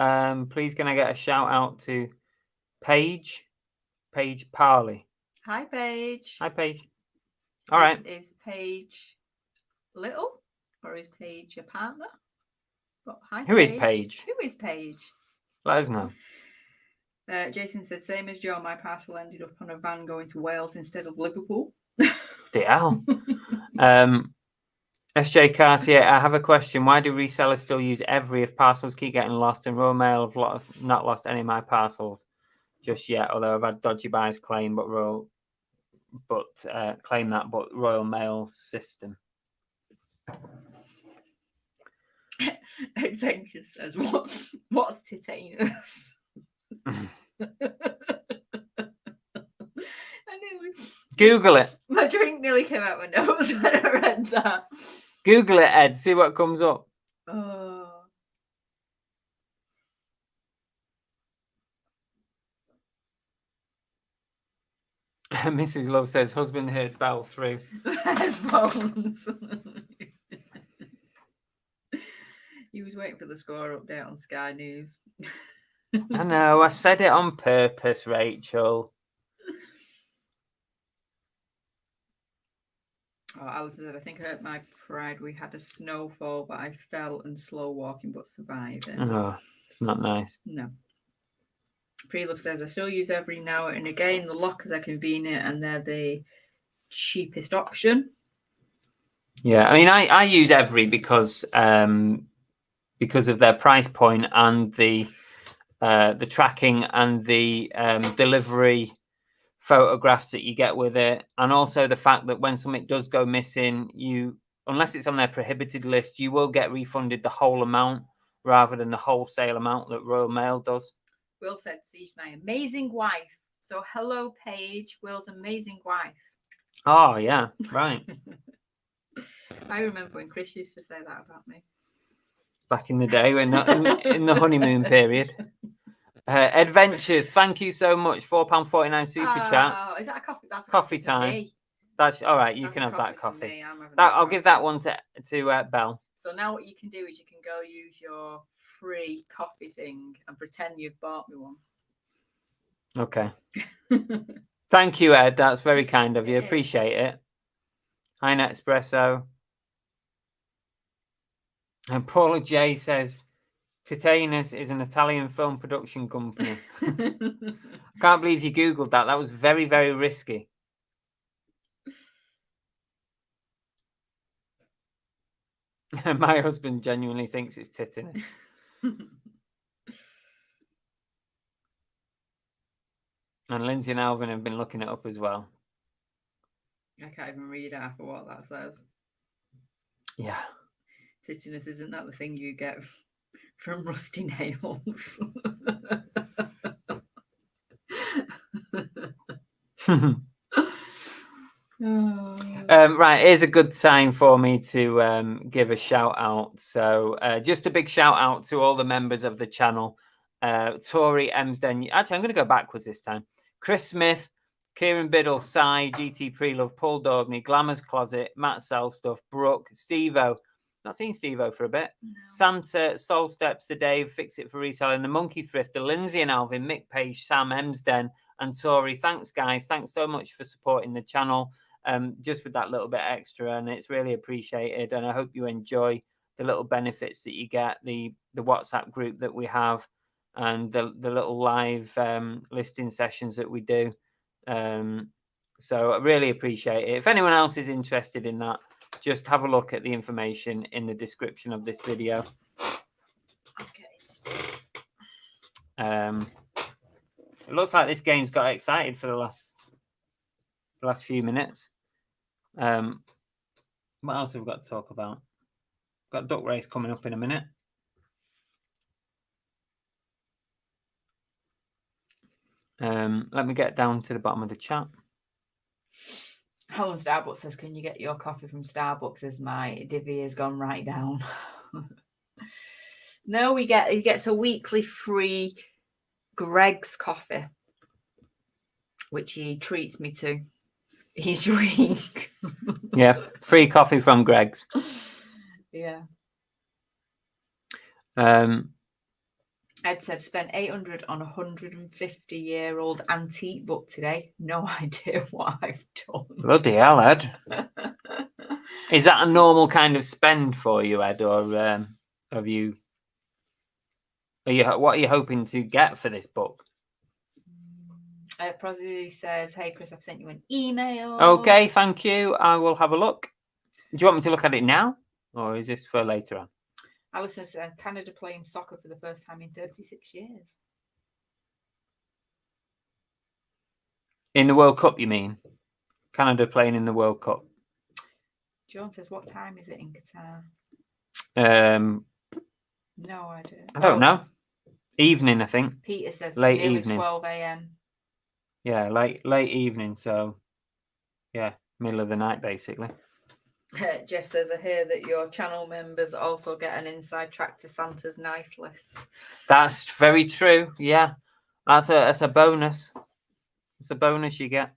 Please can I get a shout out to Paige Parley. Hi, Paige. Hi, Paige. All right. Is Paige little or is Paige your partner? But hi, Who is Paige? Who is Paige? Let us know. Jason said, same as Joe, my parcel ended up on a van going to Wales instead of Liverpool. The hell. SJ Cartier, I have a question. Why do resellers still use every if parcels keep getting lost? And Royal Mail have not lost any of my parcels just yet, although I've had dodgy buyers claim Royal Mail system. Adventure says, what's titanus? Google it. My drink nearly came out my nose when I read that. Google it, Ed. See what comes up. Oh. Mrs. Love says, husband heard Bell through headphones. He was waiting for the score update on Sky News. I know, I said it on purpose, Rachel. Oh, Alison said, I think I hurt my pride. We had a snowfall, but I fell and slow walking, but surviving. Oh, it's not nice. No. Pre-love says, I still use every now and again. The lockers are convenient and they're the cheapest option. Yeah, I mean, I use every because of their price point and the tracking and the delivery photographs that you get with it, and also the fact that when something does go missing, unless it's on their prohibited list, you will get refunded the whole amount rather than the wholesale amount that Royal Mail does. Will said, she's my amazing wife. So hello, Paige, Will's amazing wife. Oh, yeah, right. I remember when Chris used to say that about me. Back in the day, when in the honeymoon period. Adventures, thank you so much. £4.49 super chat. Is that a coffee? That's coffee time. Me. That's all right. You That's can have that coffee. I'll give that one to Belle. So now what you can do is you can go use your free coffee thing and pretend you've bought me one. Okay. Thank you, Ed. That's very kind of you. Appreciate it. Hi, Nespresso. And Paula J says, Titanus is an Italian film production company. I can't believe you Googled that. That was very, very risky. My husband genuinely thinks it's Titanus. And Lindsay and Alvin have been looking it up as well. I can't even read half of what that says. Yeah. Titanus, isn't that the thing you get from rusty nails? Right, here's a good time for me to give a shout out. So just a big shout out to all the members of the channel. Tori Emsden. Actually, I'm going to go backwards this time. Chris Smith, Kieran Biddle, Cy, GT Prelove, Paul Daubney, Glamour's Closet, Matt Selstuff, Brooke, Steve-O. Not seen Steve-O for a bit. No. Santa, Soul Steps, the Dave, Fix It for Reselling, the Monkey Thrifter, Lindsay and Alvin, Mick Page, Sam Emsden, and Tori. Thanks, guys. Thanks so much for supporting the channel. Just with that little bit extra, and it's really appreciated. And I hope you enjoy the little benefits that you get, the WhatsApp group that we have, and the little live listing sessions that we do. So I really appreciate it. If anyone else is interested in that, just have a look at the information in the description of this video. Okay. It looks like this game's got excited for the last few minutes. What else have we got to talk about? Got duck race coming up in a minute. Let me get down to the bottom of the chat. Helen Starbucks says, can you get your coffee from Starbucks as my divvy has gone right down? No, he gets a weekly free Greg's coffee, which he treats me to. He's drink. Yeah, free coffee from Greg's. Yeah. Ed said, spent 800 on a 150-year-old antique book today. No idea what I've done. Bloody hell, Ed. Is that a normal kind of spend for you, Ed, or what are you hoping to get for this book? Prosy says, hey, Chris, I've sent you an email. Okay, thank you. I will have a look. Do you want me to look at it now, or is this for later on? Alice says, Canada playing soccer for the first time in 36 years. In the World Cup, you mean? Canada playing in the World Cup. John says, what time is it in Qatar? No idea. I don't know. Evening, I think. Peter says late nearly evening. 12 a.m. Yeah, late evening. So, yeah, middle of the night, basically. Jeff says, I hear that your channel members also get an inside track to Santa's nice list. That's very true. Yeah, that's a bonus. It's a bonus you get.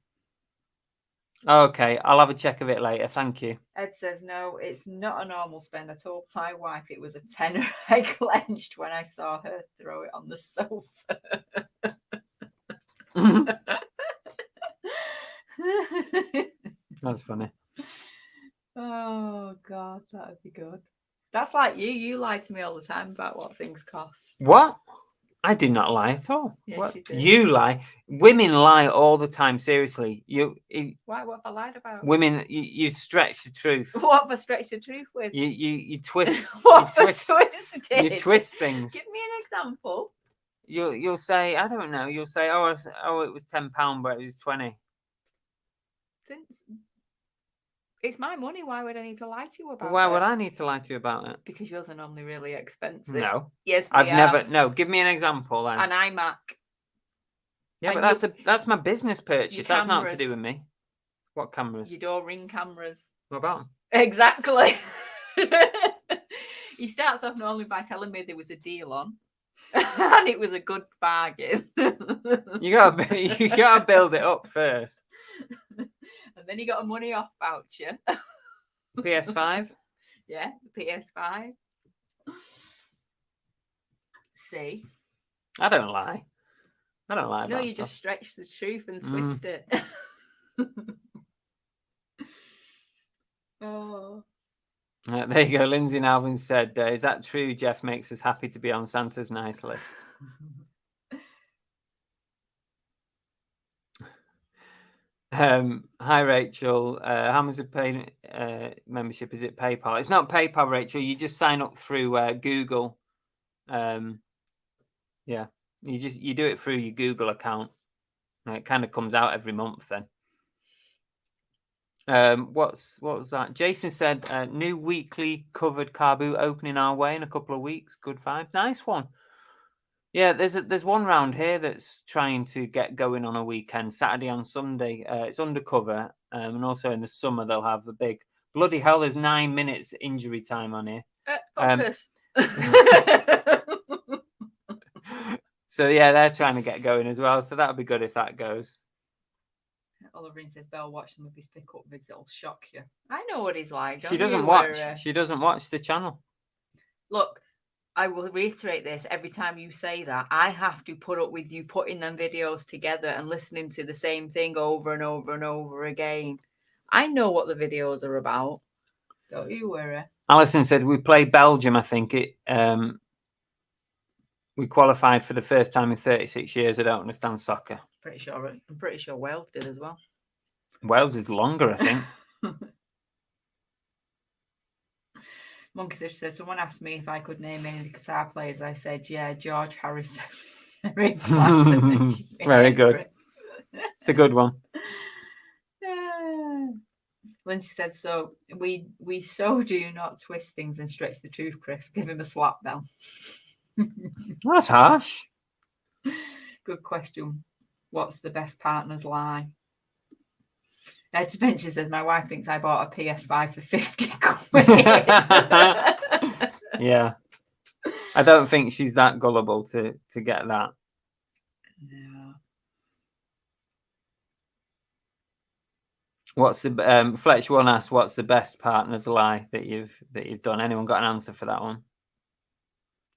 Okay, I'll have a check of it later. Thank you. Ed says, no, it's not a normal spend. I told my wife it was a tenner. I clenched when I saw her throw it on the sofa. That's funny. Oh, God, that would be good. That's like you. You lie to me all the time about what things cost. What? I did not lie at all. Yes, What? you did. You lie. Women lie all the time. Seriously, Why? What have I lied about? women, you stretch the truth. What have I stretched the truth with? You twist. What you have I twisted? You twist things. Give me an example. You'll say, I don't know. You'll say, oh, it was £10, but it was 20. Since it's my money, why would I need to lie to you about it? Why would I need to lie to you about it? Because yours are normally really expensive. No. Yes, I've never. No, give me an example then. An iMac. Yeah, and but that's my business purchase. That's not to do cameras. with me. What cameras? Your door ring cameras. What about them? Exactly. He starts off normally by telling me there was a deal on, and it was a good bargain. You gotta build it up first. And then he got a money off voucher. PS5. Yeah, the PS5. See, I don't lie. I don't lie. no, about you stuff. just stretch the truth and twist it. Oh. There you go. Lindsay and Alvin said, "Is that true? Jeff makes us happy to be on Santa's nice list." Hi Rachel. How much of pay membership is it? PayPal? It's not PayPal, Rachel. You just sign up through Google. Yeah, you do it through your Google account. It kind of comes out every month then. What was that? Jason said new weekly covered car boot opening our way in a couple of weeks. Good vibes. Nice one. Yeah, there's one round here that's trying to get going on a weekend, Saturday and Sunday. It's undercover, and also in the summer they'll have a big. Bloody hell! There's 9 minutes injury time on here. Focus. So yeah, they're trying to get going as well. So that'll be good if that goes. Oliver says, Belle, watch some of his pick-up vids. It'll shock you. I know what he's like. She doesn't watch. She doesn't watch the channel. Look, I will reiterate this every time you say that. I have to put up with you putting them videos together and listening to the same thing over and over and over again. I know what the videos are about. Don't you worry. Alison said we played Belgium. I think we qualified for the first time in 36 years. I don't understand soccer. I'm pretty sure Wales did as well. Wales is longer, I think. Monkeyfish says, someone asked me if I could name any of the guitar players. I said, yeah, George Harrison. Very good. It's a good one. Lindsay said, so we so do not twist things and stretch the truth, Chris. Give him a slap bell. That's harsh. Good question. What's the best partner's lie? Ed Venture says, my wife thinks I bought a PS5 for 50 quid. Yeah. I don't think she's that gullible to get that. No. What's the Fletch one asked, what's the best partner's lie that you've done? Anyone got an answer for that one?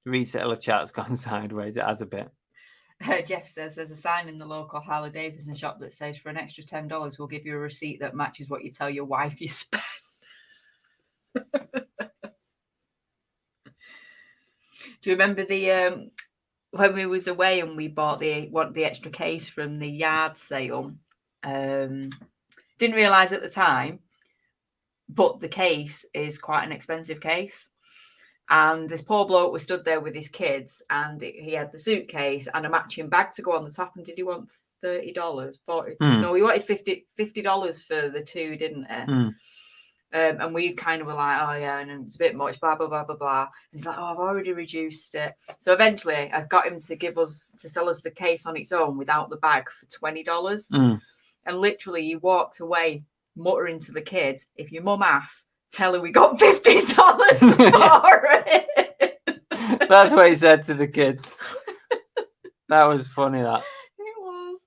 Reseller chat's gone sideways. It has a bit. Jeff says there's a sign in the local Harley Davidson shop that says for an extra $10 we'll give you a receipt that matches what you tell your wife you spent. Do you remember the when we was away and we bought the extra case from the yard sale? Didn't realise at the time, but the case is quite an expensive case. And this poor bloke was stood there with his kids, and he had the suitcase and a matching bag to go on the top. And did he want $30? $40? No, he wanted $50 for the two, didn't he? And we kind of were like, oh yeah, and it's a bit much, blah blah blah blah blah. And he's like, oh, I've already reduced it. So eventually, I got him to sell us the case on its own without the bag for $20. And literally, he walked away muttering to the kids, "If your mum asks, tell her we got $50 for it." That's what he said to the kids. That was funny, that. It was.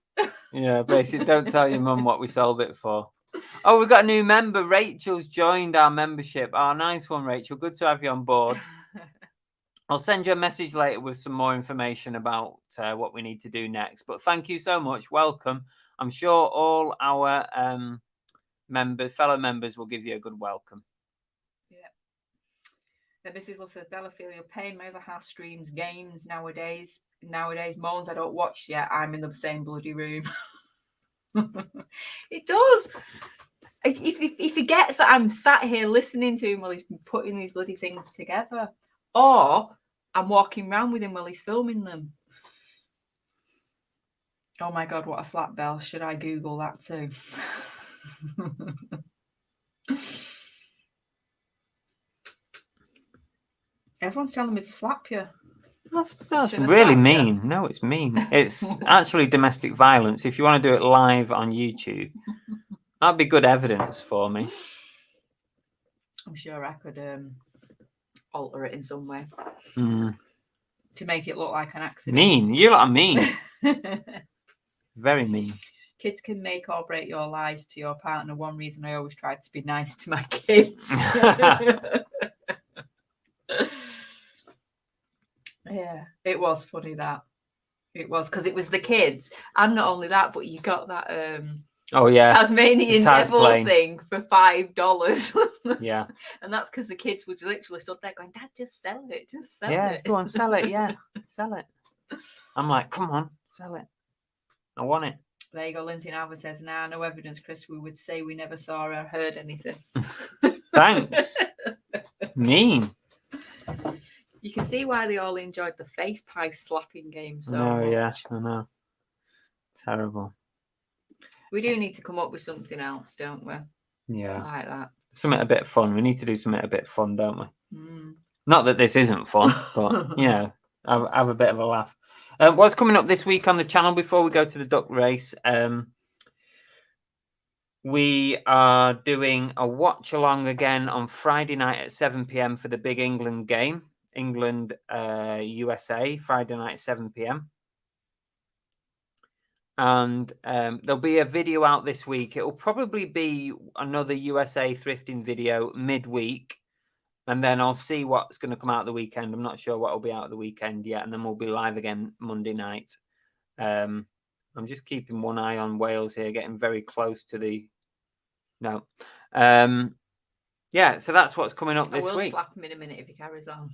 Yeah, basically, don't tell your mum what we sold it for. Oh, we've got a new member. Rachel's joined our membership. Oh, nice one, Rachel. Good to have you on board. I'll send you a message later with some more information about what we need to do next. But thank you so much. Welcome. I'm sure all our fellow members will give you a good welcome. Yeah. Mrs. Love says, Bella, feel your pain. My other half streams games nowadays. Moans, I don't watch yet. I'm in the same bloody room. It does. If he gets that I'm sat here listening to him while he's putting these bloody things together, or I'm walking around with him while he's filming them. Oh my God, what a slap bell. Should I Google that too? Everyone's telling me to slap you. That's really mean. You? No, it's mean. It's actually domestic violence. If you want to do it live on YouTube, that'd be good evidence for me. I'm sure I could alter it in some way to make it look like an accident. Mean. You lot are mean. Very mean. Kids can make or break your lies to your partner. One reason I always tried to be nice to my kids. Yeah, it was funny that. It was because it was the kids. And not only that, but you got that Tasmanian devil thing for $5. Yeah. And that's because the kids were literally stood there going, Dad, just sell it. Just sell it. Yeah, go on, sell it. Yeah, sell it. I'm like, come on, sell it. I want it. There you go. Lindsay Alva says, nah, no evidence, Chris. We would say we never saw or heard anything. Thanks. Mean. You can see why they all enjoyed the face pie slapping game so much. Yeah, I know. Terrible. We do need to come up with something else, don't we? Yeah. Like that. Something a bit fun. We need to do something a bit fun, don't we? Not that this isn't fun, but, you know, have a bit of a laugh. What's coming up this week on the channel before we go to the duck race? We are doing a watch along again on Friday night at 7 p.m. for the big England game. England, USA, Friday night, 7 p.m. And there'll be a video out this week. It will probably be another USA thrifting video midweek. And then I'll see what's going to come out the weekend. I'm not sure what will be out the weekend yet. And then we'll be live again Monday night. I'm just keeping one eye on Wales here, getting very close to the... No. Yeah, so that's what's coming up this week. I will slap him in a minute if he carries on.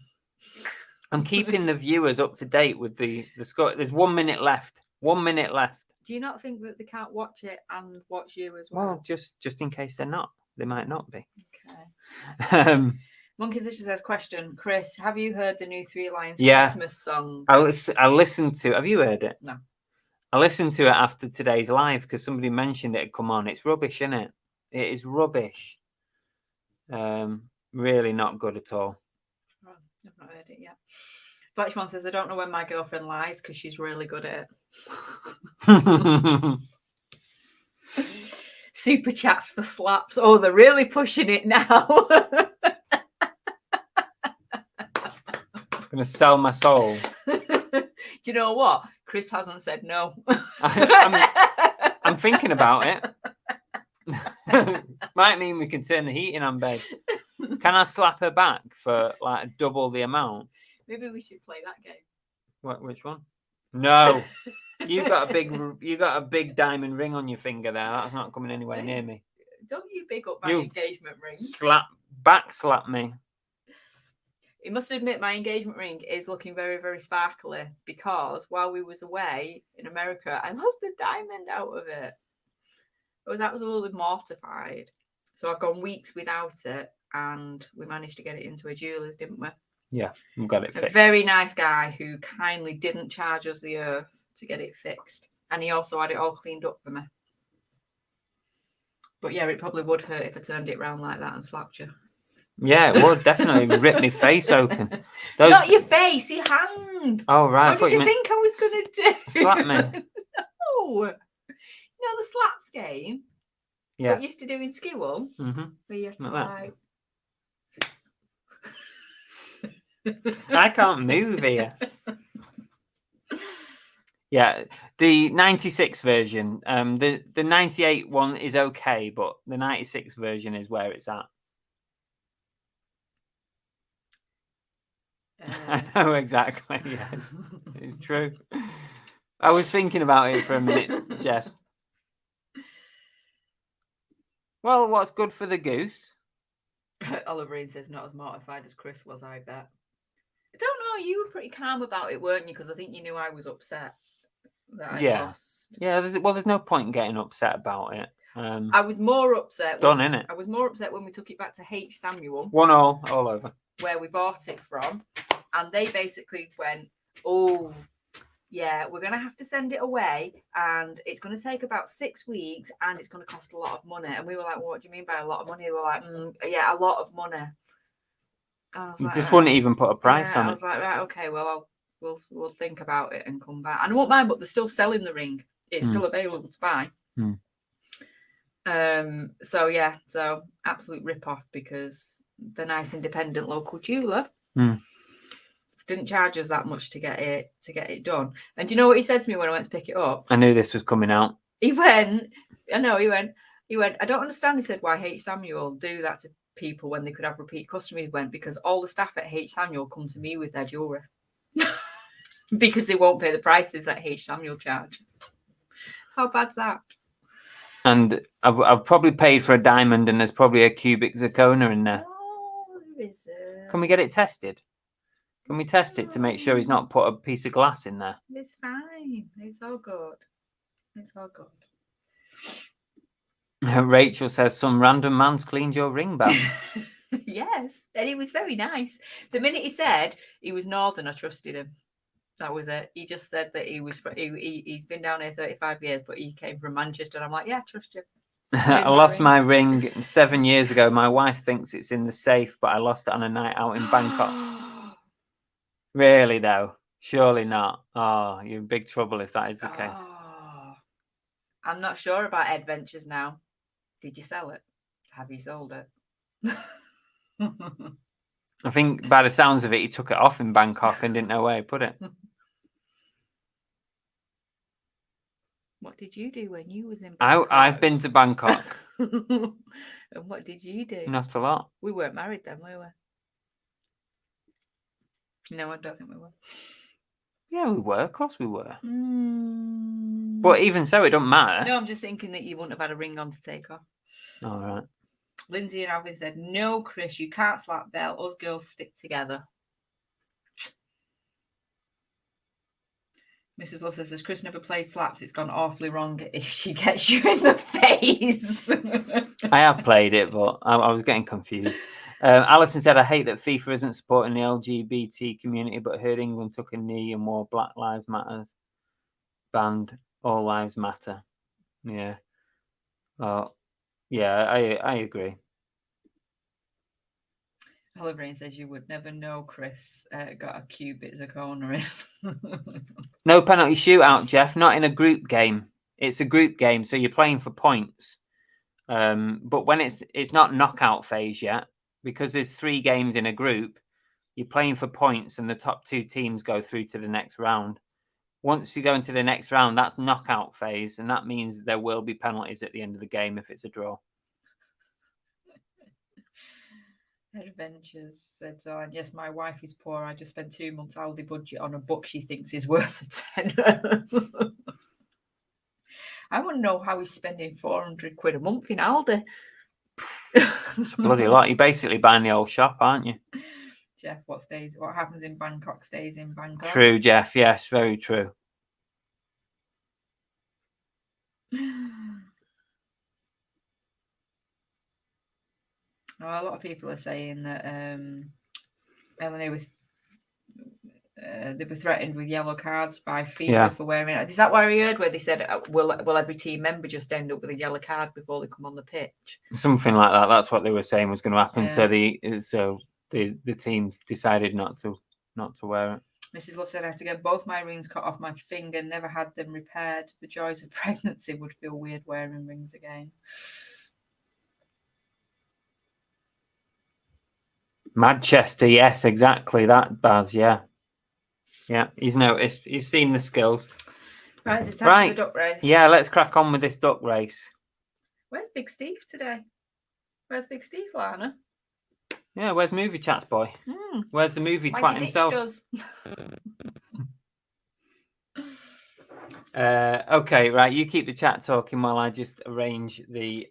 I'm keeping the viewers up to date with the score. There's 1 minute left. 1 minute left. Do you not think that they can't watch it and watch you as well? Well, just in case they're not. They might not be. Okay. Monkey Fisher says, question, Chris, have you heard the new Three Lions Christmas song? I listened to. Have you heard it? No. I listened to it after today's live because somebody mentioned it had come on. It's rubbish, isn't it? It is rubbish. Really not good at all. Oh, I've not heard it yet. Fletchman says, I don't know when my girlfriend lies because she's really good at it. Super chats for slaps. Oh, they're really pushing it now. I'm going to sell my soul. Do you know what? Chris hasn't said no. I'm thinking about it. Might mean we can turn the heating on, babe. Can I slap her back for like double the amount? Maybe we should play that game. What? Which one? No, you got a big diamond ring on your finger there. That's not coming anywhere near me. Don't you big up my engagement ring? Slap me. You must admit my engagement ring is looking very, very sparkly because while we was away in America, I lost the diamond out of it. I was absolutely mortified. So I've gone weeks without it, and we managed to get it into a jeweller's, didn't we? Yeah, we got it fixed. A very nice guy who kindly didn't charge us the earth to get it fixed. And he also had it all cleaned up for me. But yeah, it probably would hurt if I turned it round like that and slapped you. Yeah, it would definitely rip my face open. Not your face, your hand. Oh, right. What did you think I was going to do? Slap me. No. You know the slaps game? Yeah. What you used to do in school? Mm-hmm. Where you have to like... I can't move here. Yeah, the 96 version. The 98 one is okay, but the 96 version is where it's at. I know exactly. Yes, it's true. I was thinking about it for a minute, Jeff. Well, what's good for the goose? Oliver says not as mortified as Chris was, I bet. I don't know, you were pretty calm about it, weren't you? Because I think you knew I was upset that I lost. Yeah, there's no point in getting upset about it. I was more upset innit? I was more upset when we took it back to H. Samuel. 1-1 all over. Where we bought it from. And they basically went, oh, yeah, we're going to have to send it away and it's going to take about 6 weeks and it's going to cost a lot of money. And we were like, well, what do you mean by a lot of money? We were like, yeah, a lot of money. You just wouldn't even put a price on it. I was like, right, okay, well, we'll think about it and come back. And I won't mind, but they're still selling the ring. It's still available to buy. So absolute rip-off because the nice independent local jeweler didn't charge us that much to get it done. And do you know what he said to me when I went to pick it up? I knew this was coming out. He went, I don't understand. He said, why H. Samuel do that to people when they could have repeat customers. He went, because all the staff at H. Samuel come to me with their jewellery. Because they won't pay the prices that H. Samuel charge. How bad's that? And I've probably paid for a diamond and there's probably a cubic zirconia in there. Oh, there is it. Can we get it tested? Can we test it to make sure he's not put a piece of glass in there? It's fine. It's all good. It's all good. Rachel says some random man's cleaned your ring bell. Yes, and he was very nice. The minute he said he was Northern, I trusted him. That was it. He just said that he's been down here 35 years, but he came from Manchester. And I'm like, yeah, I trust you. I lost my ring 7 years ago. My wife thinks it's in the safe, but I lost it on a night out in Bangkok. Really, though? Surely not. Oh, you're in big trouble if that is the case. I'm not sure about adventures now. Did you sell it? Have you sold it? I think by the sounds of it, he took it off in Bangkok and didn't know where he put it. What did you do when you was in Bangkok? I've been to Bangkok. And what did you do? Not a lot. We weren't married then, were we? No, I don't think we were. Yeah, we were. Of course we were. But even so, it don't matter. No, I'm just thinking that you wouldn't have had a ring on to take off. All right. Lindsay and Alvin said, no, Chris, you can't slap Belle. Us girls stick together. Mrs. Love says, Chris never played slaps. It's gone awfully wrong if she gets you in the face. I have played it, but I was getting confused. Alison said, I hate that FIFA isn't supporting the LGBT community, but heard England took a knee and wore Black Lives Matter, banned All Lives Matter. Yeah. Yeah, I agree. Oliver says you would never know Chris got a cubic zirconia in. No penalty shootout, Jeff. Not in a group game. It's a group game, so you're playing for points. But when it's not knockout phase yet, because there's 3 games in a group, you're playing for points, and the top 2 teams go through to the next round. Once you go into the next round, that's knockout phase, and that means there will be penalties at the end of the game if it's a draw. Adventures said, yes, my wife is poor. I just spent 2 months Aldi budget on a book she thinks is worth a tenner. I want to know how he's spending 400 quid a month in Aldi. It's a bloody lot. You're basically buying the whole shop, aren't you? Jeff, what happens in Bangkok stays in Bangkok. True, Jeff. Yes, very true. A lot of people are saying that Melanie they were threatened with yellow cards by FIFA for wearing it. Is that what I heard? Where they said, "Will every team member just end up with a yellow card before they come on the pitch?" Something like that. That's what they were saying was going to happen. Yeah. So the teams decided not to wear it. Mrs. Love said, I had to get both my rings cut off my finger. Never had them repaired. The joys of pregnancy would feel weird wearing rings again. Manchester, yes, exactly that, Baz. Yeah, he's noticed. He's seen the skills. Right, is it time for the duck race? Yeah, let's crack on with this duck race. Where's Big Steve today? Where's Big Steve, Lana? Yeah, where's Movie Chats boy? Where's the movie Why's twat he himself? ditched us? Okay, right, you keep the chat talking while I just arrange the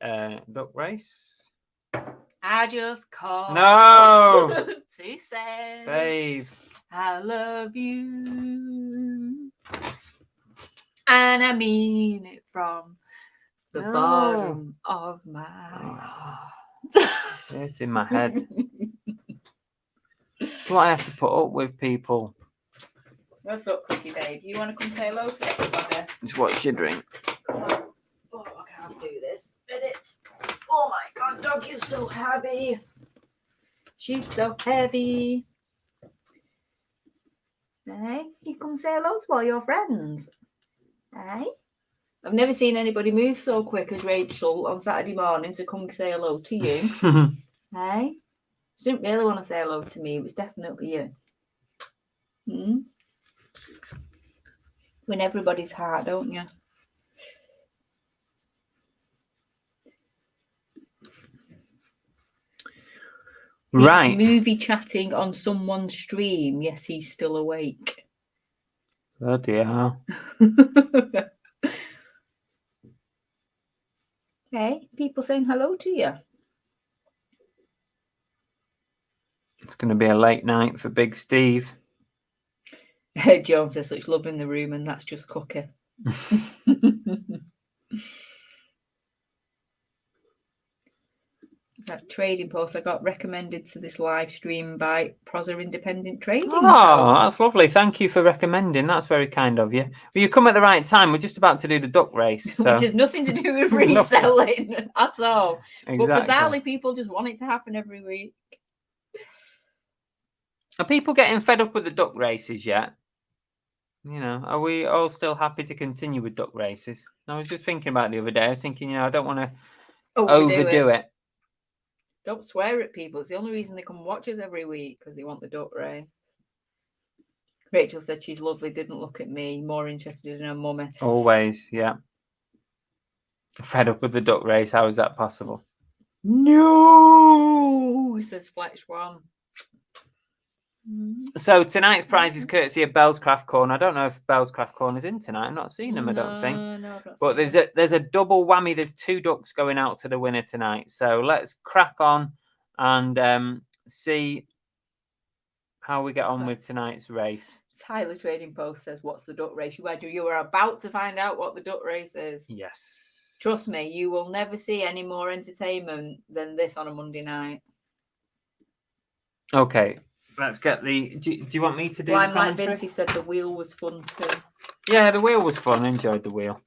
duck race. I just called No! to say, Babe. I love you. And I mean it from the bottom of my heart. It's in my head. It's what I have to put up with, people. What's up, Cookie Babe? You want to come say hello to everybody? It's what you drink. Come on. Oh, I can't do this. Oh my god, dog, you're so heavy. She's so heavy. Hey, you come say hello to all your friends. Hey? I've never seen anybody move so quick as Rachel on Saturday morning to come say hello to you. Hey? She didn't really want to say hello to me. It was definitely you. Win everybody's heart, don't you? Right. He's movie chatting on someone's stream. Yes, he's still awake. Bloody hell. Hey, people saying hello to you. It's going to be a late night for Big Steve. Joan says such love in the room, and that's just Cookie. That trading post I got recommended to this live stream by Prozer Independent Trading. Oh, that's lovely. Thank you for recommending. That's very kind of you. Well, you come at the right time. We're just about to do the duck race. So. Which has nothing to do with reselling at all. Exactly. But bizarrely, people just want it to happen every week. Are people getting fed up with the duck races yet? You know, are we all still happy to continue with duck races? I was just thinking about it the other day. I was thinking, I don't want to overdo it. Don't swear at people. It's the only reason they come watch us every week, because they want the duck race. Rachel said she's lovely, didn't look at me, more interested in her mummy. Always, yeah. Fed up with the duck race. How is that possible? No, says Fletch One. So tonight's prize is courtesy of Bell's Craft Corner. I don't know if Bell's Craft Corner is in tonight. I've not seen them, I don't think. No, I've not but there's a double whammy. There's 2 ducks going out to the winner tonight. So let's crack on and see how we get on with tonight's race. Tyler Trading Post says, what's the duck race? You are about to find out what the duck race is. Yes. Trust me, you will never see any more entertainment than this on a Monday night. Okay. Let's get the... Do you want me to do Blind the commentary? Like Vinty said the wheel was fun too. Yeah, the wheel was fun. I enjoyed the wheel.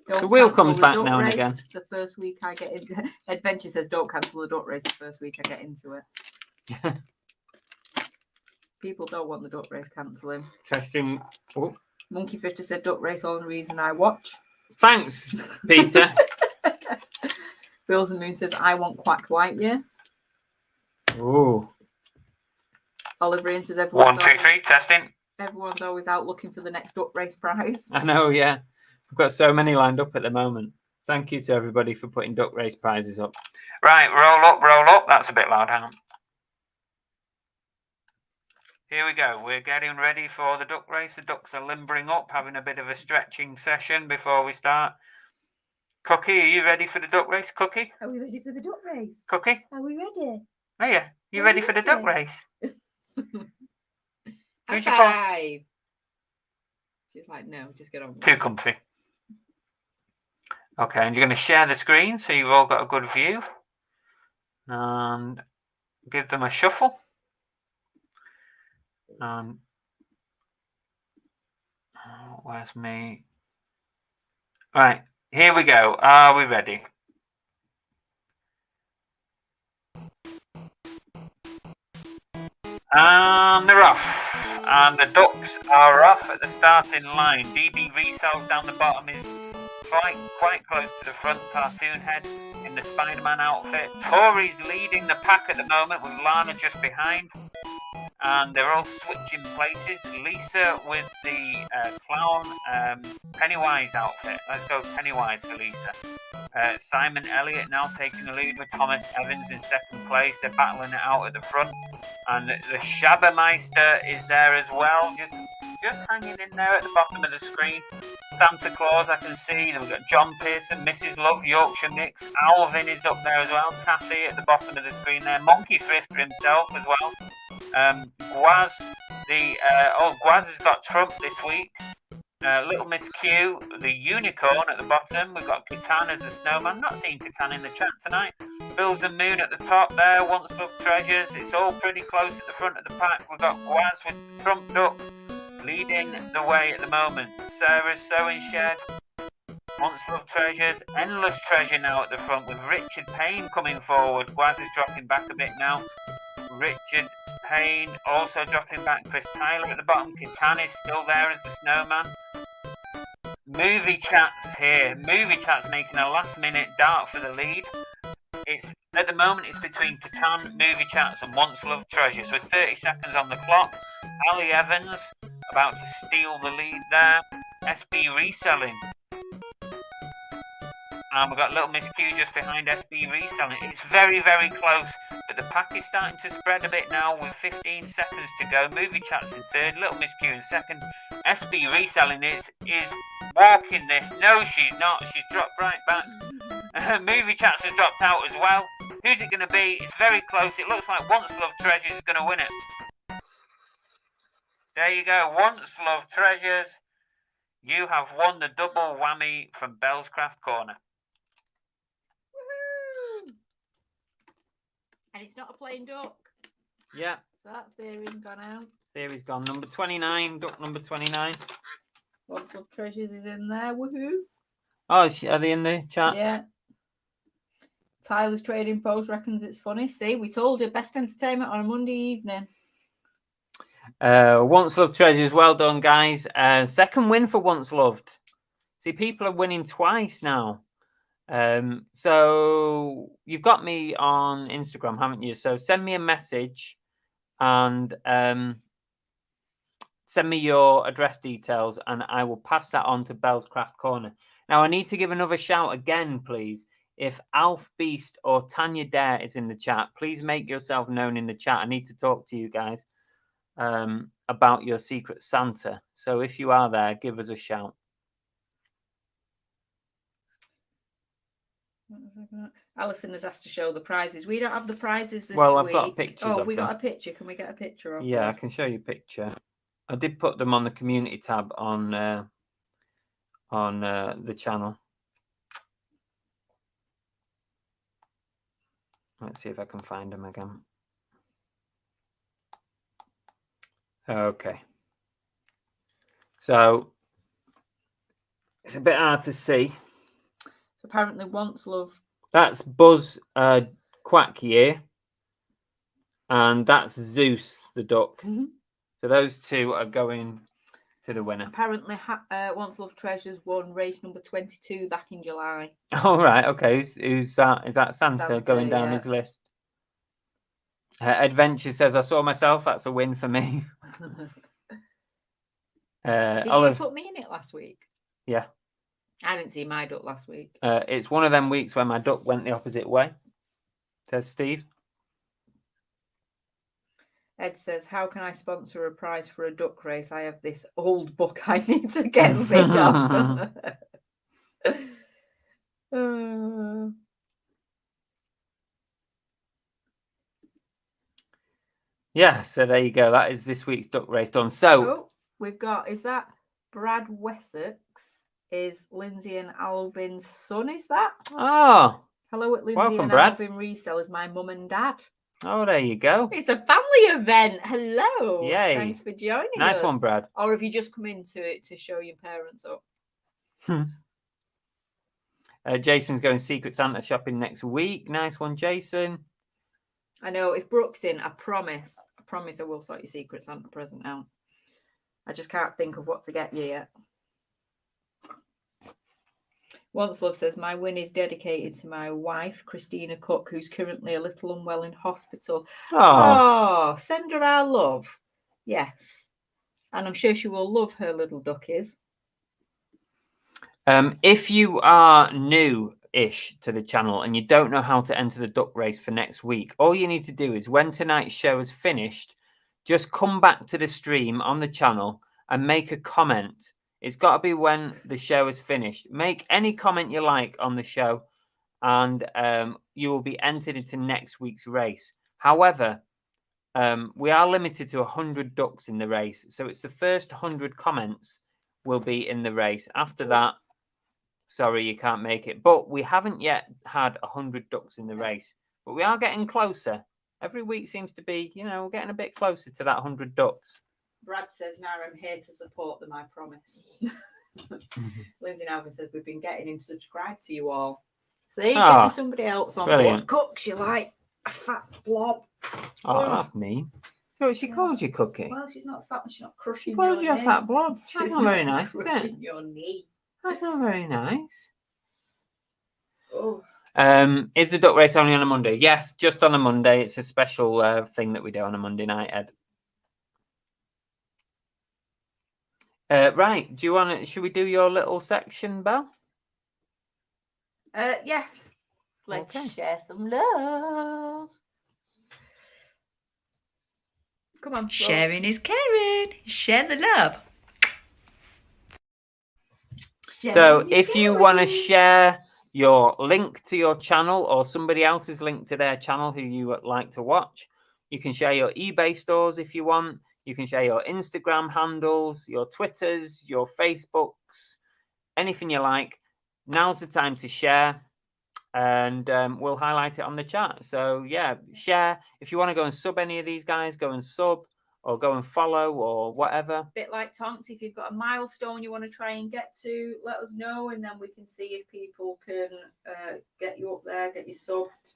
The wheel comes back now and again. The first week I get into Adventure says, don't cancel the duck race the first week I get into it. People don't want the duck race cancelling. Testing. Oh. Monkey Fisher said, duck race, only reason I watch. Thanks, Peter. Bills and Moon says, I want Quack White, yeah. Oh. Oliver Ian says, 1, 2, 3, testing. Everyone's always out looking for the next duck race prize. I know, yeah. I've got so many lined up at the moment. Thank you to everybody for putting duck race prizes up. Right, roll up, roll up. That's a bit loud, hang on. Here we go. We're getting ready for the duck race. The ducks are limbering up, having a bit of a stretching session before we start. Cookie, are you ready for the duck race, Cookie? Are we ready for the duck race? Cookie? Are we ready? Are you? You ready for the duck race? High five. She's like, no, just get on. Too comfy. Okay, and you're going to share the screen so you've all got a good view. And give them a shuffle. Where's me? Right, here we go. Are we ready? And they're off. And the ducks are off at the starting line. DB Resells down the bottom is quite close to the front. Cartoon Head in the Spider-Man outfit. Tori's leading the pack at the moment with Lana just behind. and they're all switching places. Lisa with the clown Pennywise outfit. Let's go Pennywise for Lisa. Simon Elliott now taking the lead with Thomas Evans in second place. They're battling it out at the front. And the Shabbermeister is there as well, just hanging in there at the bottom of the screen. Santa Claus, I can see. Then we've got John Pearson, Mrs. Love, Yorkshire Mix. Alvin is up there as well. Kathy at the bottom of the screen there. Monkey Thrifter himself as well. Gwaz, Gwaz has got Trump this week. Little Miss Q, the unicorn at the bottom. We've got Catan as the snowman. Not seeing Catan in the chat tonight. Bills and Moon at the top there. Once Love Treasures. It's all pretty close at the front of the pack. We've got Gwaz with Trump Duck leading the way at the moment. Sarah's Sewing Shed. Once Love Treasures. Endless Treasure now at the front with Richard Payne coming forward. Gwaz is dropping back a bit now. Richard Payne also dropping back. Chris Tyler at the bottom. Catan is still there as the snowman. Movie Chat's here. Movie Chat's making a last-minute dart for the lead. At the moment, it's between Catan, Movie Chats, and Once Love Treasures. With 30 seconds on the clock, Ali Evans about to steal the lead there. SB Reselling. And we've got Little Miss Q just behind SB Reselling. It's very, very close, but the pack is starting to spread a bit now with 15 seconds to go. Movie Chat's in third, Little Miss Q in second. SB Reselling is walking this. No, she's not. She's dropped right back. Movie Chats has dropped out as well. Who's it going to be? It's very close. It looks like Once Love Treasures is going to win it. There you go. Once Love Treasures. You have won the double whammy from Bell's Craft Corner. Woohoo! And it's not a plain duck. Yeah. So that theory's gone out. Theory's gone. Number 29. Duck number 29. Once Love Treasures is in there. Woohoo! Oh, are they in the chat? Yeah. Tyler's Trading Post reckons it's funny. See, we told you, best entertainment on a Monday evening. Once Loved Treasures, well done, guys. Second win for Once Loved. See, people are winning twice now. So you've got me on Instagram, haven't you? So send me a message and send me your address details, and I will pass that on to Bell's Craft Corner. Now, I need to give another shout again, please. If Alf Beast or Tanya Dare is in the chat, please make yourself known in the chat. I need to talk to you guys about your Secret Santa. So if you are there, give us a shout. Alison has asked to show the prizes. We don't have the prizes this week. Well, I've got pictures of them. Oh, we got a picture. Can we get a picture of them? Yeah, I can show you a picture. I did put them on the community tab on the channel. Let's see if I can find them again. Okay. So it's a bit hard to see. So apparently Once Love. That's Buzz Quack Year. And that's Zeus the duck. Mm-hmm. So those two are going to the winner. Apparently Once Love Treasures won race number 22 back in July. All right. Okay. Who's that? Is that Santa going down his list? Adventure says, I saw myself. That's a win for me. Did you put me in it last week? Yeah. I didn't see my duck last week. It's one of them weeks where my duck went the opposite way, says Steve. Ed says, how can I sponsor a prize for a duck race? I have this old book I need to get rid of. Yeah, so there you go. That is this week's duck race done. So we've got, is that Brad Wessex? Is Lindsay and Alvin's son? Is that? Oh, hello at Lindsay welcome, and Brad. Alvin Resellers, my mum and dad. Oh, there you go. It's a family event. Hello. Yay. Thanks for joining us. Nice one, Brad. Or have you just come into it to show your parents up? Jason's going Secret Santa shopping next week. Nice one, Jason. I know. If Brooke's in, I promise I will sort your Secret Santa present out. I just can't think of what to get you yet. Once Love says, my win is dedicated to my wife, Christina Cook, who's currently a little unwell in hospital. Oh, send her our love. Yes. And I'm sure she will love her little duckies. If you are new-ish to the channel and you don't know how to enter the duck race for next week, all you need to do is when tonight's show is finished, just come back to the stream on the channel and make a comment. It's got to be when the show is finished. Make any comment you like on the show, and you will be entered into next week's race. However, we are limited to 100 ducks in the race, so it's the first 100 comments will be in the race. After that, sorry, you can't make it. But we haven't yet had 100 ducks in the race, but we are getting closer. Every week seems to be, we're getting a bit closer to that 100 ducks. Brad says, now I'm here to support them, I promise. Lindsay Alvin says, we've been getting him subscribed to you all. See, getting somebody else on board. Cooks, you like a fat blob. Oh, that's mean. So she called you Cookie? Well, she's not crushing your knee. She called you a fat blob. That's not very nice, is it? Your knee. That's not very nice. Oh. Is the duck race only on a Monday? Yes, just on a Monday. It's a special thing that we do on a Monday night, Ed. Right. Do you want to? Should we do your little section, Belle? Yes. Let's share some love. Come on. Sharing is caring. Share the love. So if you want to share your link to your channel or somebody else's link to their channel who you would like to watch, you can share your eBay stores if you want. You can share your Instagram handles, your Twitters, your Facebooks, anything you like. Now's the time to share, and we'll highlight it on the chat. So yeah, share. If you want to go and sub any of these guys, go and sub. Or go and follow or whatever. Bit like Tonks, if you've got a milestone you want to try and get to, let us know, and then we can see if people can get you up there, get you subbed.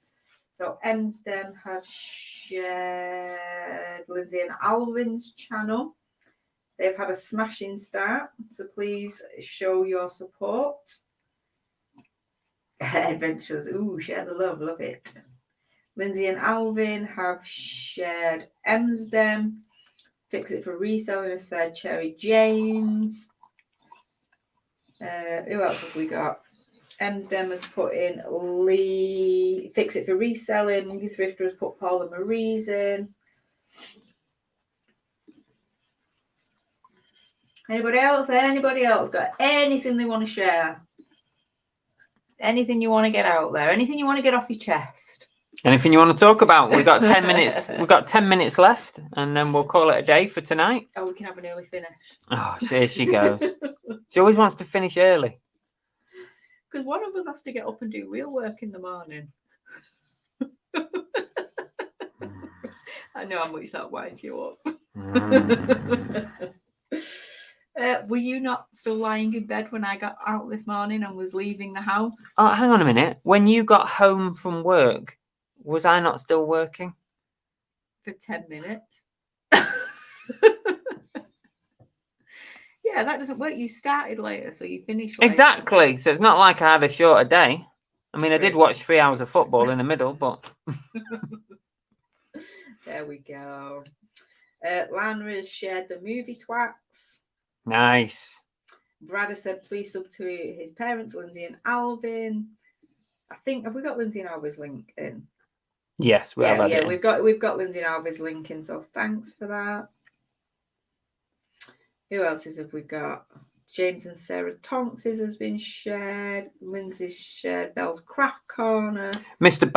So Emsden have shared Lindsay and Alvin's channel. They've had a smashing start, so please show your support. Adventures, share the love it. Lindsay and Alvin have shared Emsden. Fix It for Reselling has said Cherry James. Who else have we got? Emsden has put in Lee. Fix It for Reselling. Movie Thrifter has put Paula Marie's in. Anybody else? Anybody else got anything they want to share? Anything you want to get out there? Anything you want to get off your chest? Anything you want to talk about? We've got 10 minutes. We've got 10 minutes left, and then we'll call it a day for tonight. Oh, we can have an early finish. Oh, here she goes. She always wants to finish early. Because one of us has to get up and do real work in the morning. I know how much that winds you up. Were you not still lying in bed when I got out this morning and was leaving the house? Oh, hang on a minute. When you got home from work, was I not still working? For 10 minutes. Yeah, that doesn't work. You started later, so you finished later. Exactly. So it's not like I had a shorter day. I mean, I did watch 3 hours of football in the middle, but... There we go. Lana has shared the movie twats. Nice. Brad has said, please sub to his parents, Lindsay and Alvin. I think, have we got Lindsay and Alvin's link in? Yes, we have. Yeah, we've got Lindsay and Alvin's link in, so thanks for that. Who else have we got? James and Sarah Tonks's has been shared. Lindsay's shared Belle's Craft Corner. Mr.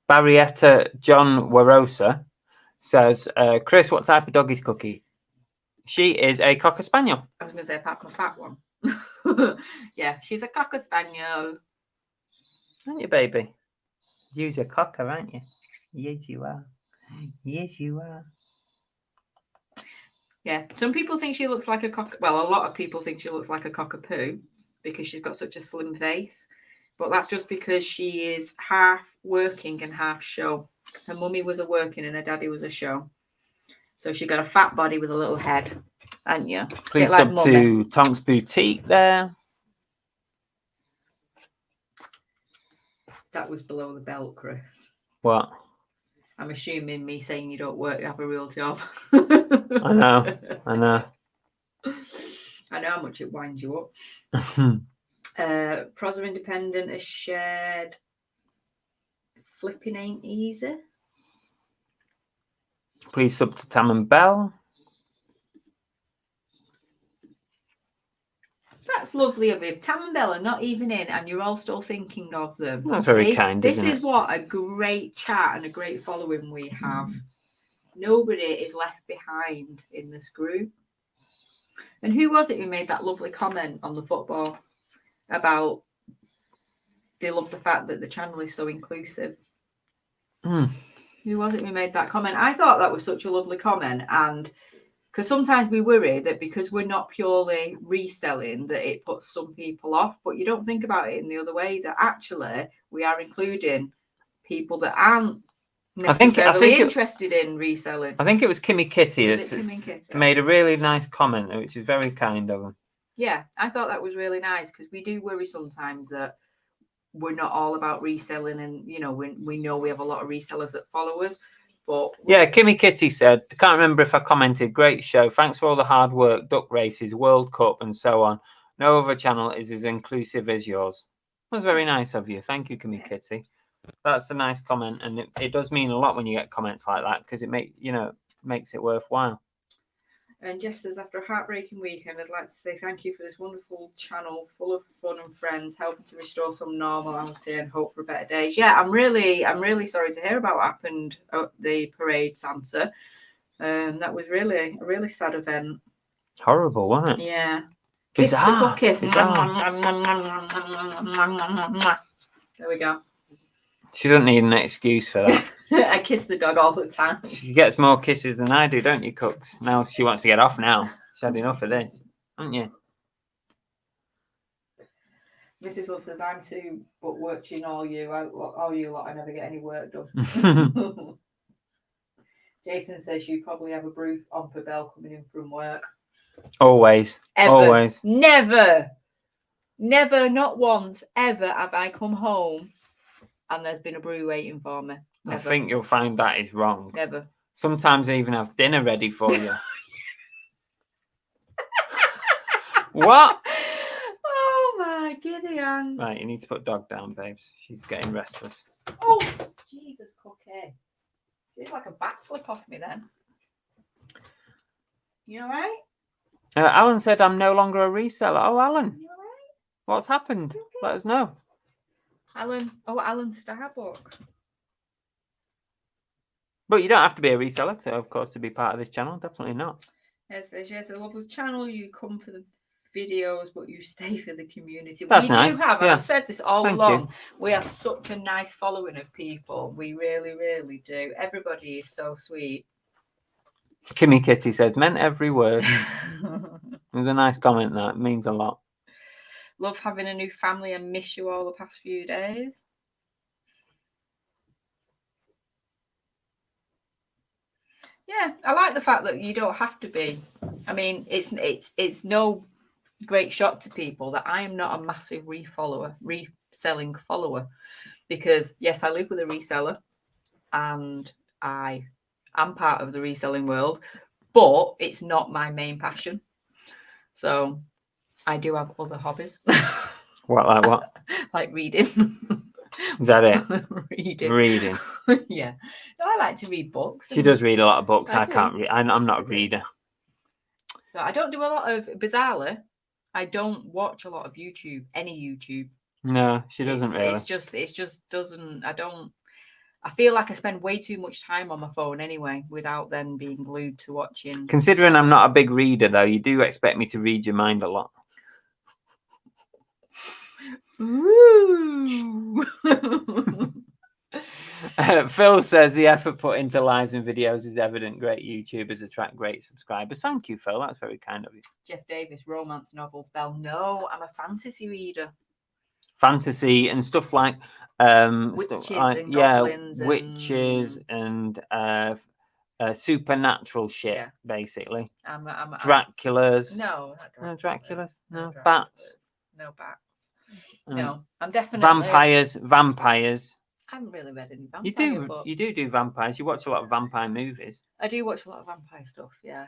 Barrietta John Warosa says, Chris, what type of dog is Cookie? She is a Cocker Spaniel. I was going to say apart from a fat one. Yeah, she's a Cocker Spaniel. Aren't you, baby? You're a cocker, aren't you? Yes, you are. Yes, you are. Yeah, some people think she looks like a cock. Well, a lot of people think she looks like a cockapoo because she's got such a slim face. But that's just because she is half working and half show. Her mummy was a working and her daddy was a show. So she got a fat body with a little head. And yeah. Please sub to Tonks Boutique there. That was below the belt, Chris. What? I'm assuming me saying you don't work, you have a real job. I know. I know how much it winds you up. Proser Independent has shared flipping ain't easy. Please sub to Tam and Bell. That's lovely of you. Tam and Bell are not even in, and you're all still thinking of them. That's very kind, this isn't is it? what a great chat and a great following we have. Nobody is left behind in this group. And who was it who made that lovely comment on the football about they love the fact that the channel is so inclusive? Who was it who made that comment? I thought that was such a lovely comment, and because sometimes we worry that because we're not purely reselling that it puts some people off, but you don't think about it in the other way, that actually we are including people that aren't necessarily interested in reselling. I think it was Kimmy Kitty that made a really nice comment, which is very kind of him. Yeah, I thought that was really nice, because we do worry sometimes that we're not all about reselling, and we know we have a lot of resellers that follow us. But yeah, Kimmy Kitty said, I can't remember if I commented, great show, thanks for all the hard work, duck races, World Cup and so on. No other channel is as inclusive as yours. That was very nice of you. Thank you, Kimmy Kitty. That's a nice comment, and it does mean a lot when you get comments like that, because it makes it worthwhile. And Jeff says, after a heartbreaking weekend, I'd like to say thank you for this wonderful channel full of fun and friends, helping to restore some normality and hope for better days. Yeah, I'm really sorry to hear about what happened at the parade, Santa. That was really a really sad event. Horrible, wasn't it? Yeah. Bizarre. Kiss the there we go. She doesn't need an excuse for that. I kiss the dog all the time. She gets more kisses than I do, don't you, Cooks? Now she wants to get off now. She's had enough of this, haven't you? Mrs. Love says, I'm too, but watching all you lot, I never get any work done. Jason says, you probably have a brief on for Bell coming in from work. Always. Ever. Always. Never, not once, ever have I come home and there's been a brew waiting for me. Never. I think you'll find that is wrong. Never. Sometimes I even have dinner ready for you. What? Oh my Gideon. Right, you need to put dog down, babes. She's getting restless. Oh, Jesus, Cookie. She did like a backflip off me then. You all right? Alan said I'm no longer a reseller. Oh, Alan. You all right? What's happened? Okay. Let us know. Alan Starbuck. But you don't have to be a reseller to, of course, to be part of this channel. Definitely not. Yes, I love the channel. You come for the videos, but you stay for the community. That's we nice. do have, and I've said this all Thank along, you. we have such a nice following of people. We really, really do. Everybody is so sweet. Kimmy Kitty said, meant every word. It was a nice comment, that. It means a lot. Love having a new family and miss you all the past few days. Yeah, I like the fact that you don't have to be. I mean, it's no great shock to people that I am not a massive reselling follower, because yes, I live with a reseller and I am part of the reselling world, but it's not my main passion. So I do have other hobbies. What, like what? Like reading. Is that it? Reading. Yeah. No, I like to read books. She does read a lot of books. I do. can't read. I'm not a reader. No, I don't do a lot of, bizarrely, I don't watch a lot of YouTube, any YouTube. No, she doesn't really. It just doesn't, I feel like I spend way too much time on my phone anyway, without then being glued to watching. Considering I'm not a big reader, though, you do expect me to read your mind a lot. Ooh. Phil says the effort put into lives and videos is evident. Great YouTubers attract great subscribers. Thank you, Phil. That's very kind of you. Jeff Davis, romance novels, Bell. No, I'm a fantasy reader. Fantasy and stuff like Witches and goblins, witches and supernatural shit, Yeah. basically. I'm Draculas. No, not No Draculas. Draculas. No Draculas. bats. No bats. No, I'm definitely Vampires. I haven't really read any vampire books. You do vampires. You watch a lot of vampire movies. I do watch a lot of vampire stuff, yeah.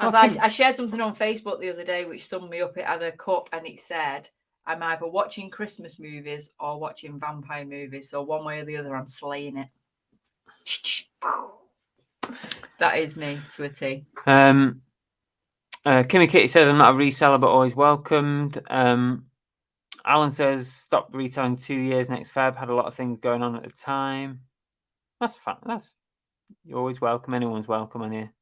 Well, I shared something on Facebook the other day which summed me up. It had a cup and it said, I'm either watching Christmas movies or watching vampire movies. So one way or the other, I'm slaying it. That is me to a T. Kimmy Kitty says, I'm not a reseller, but always welcomed. Alan says, stopped reselling 2 years next Feb. Had a lot of things going on at the time. That's fine. You're always welcome. Anyone's welcome on here.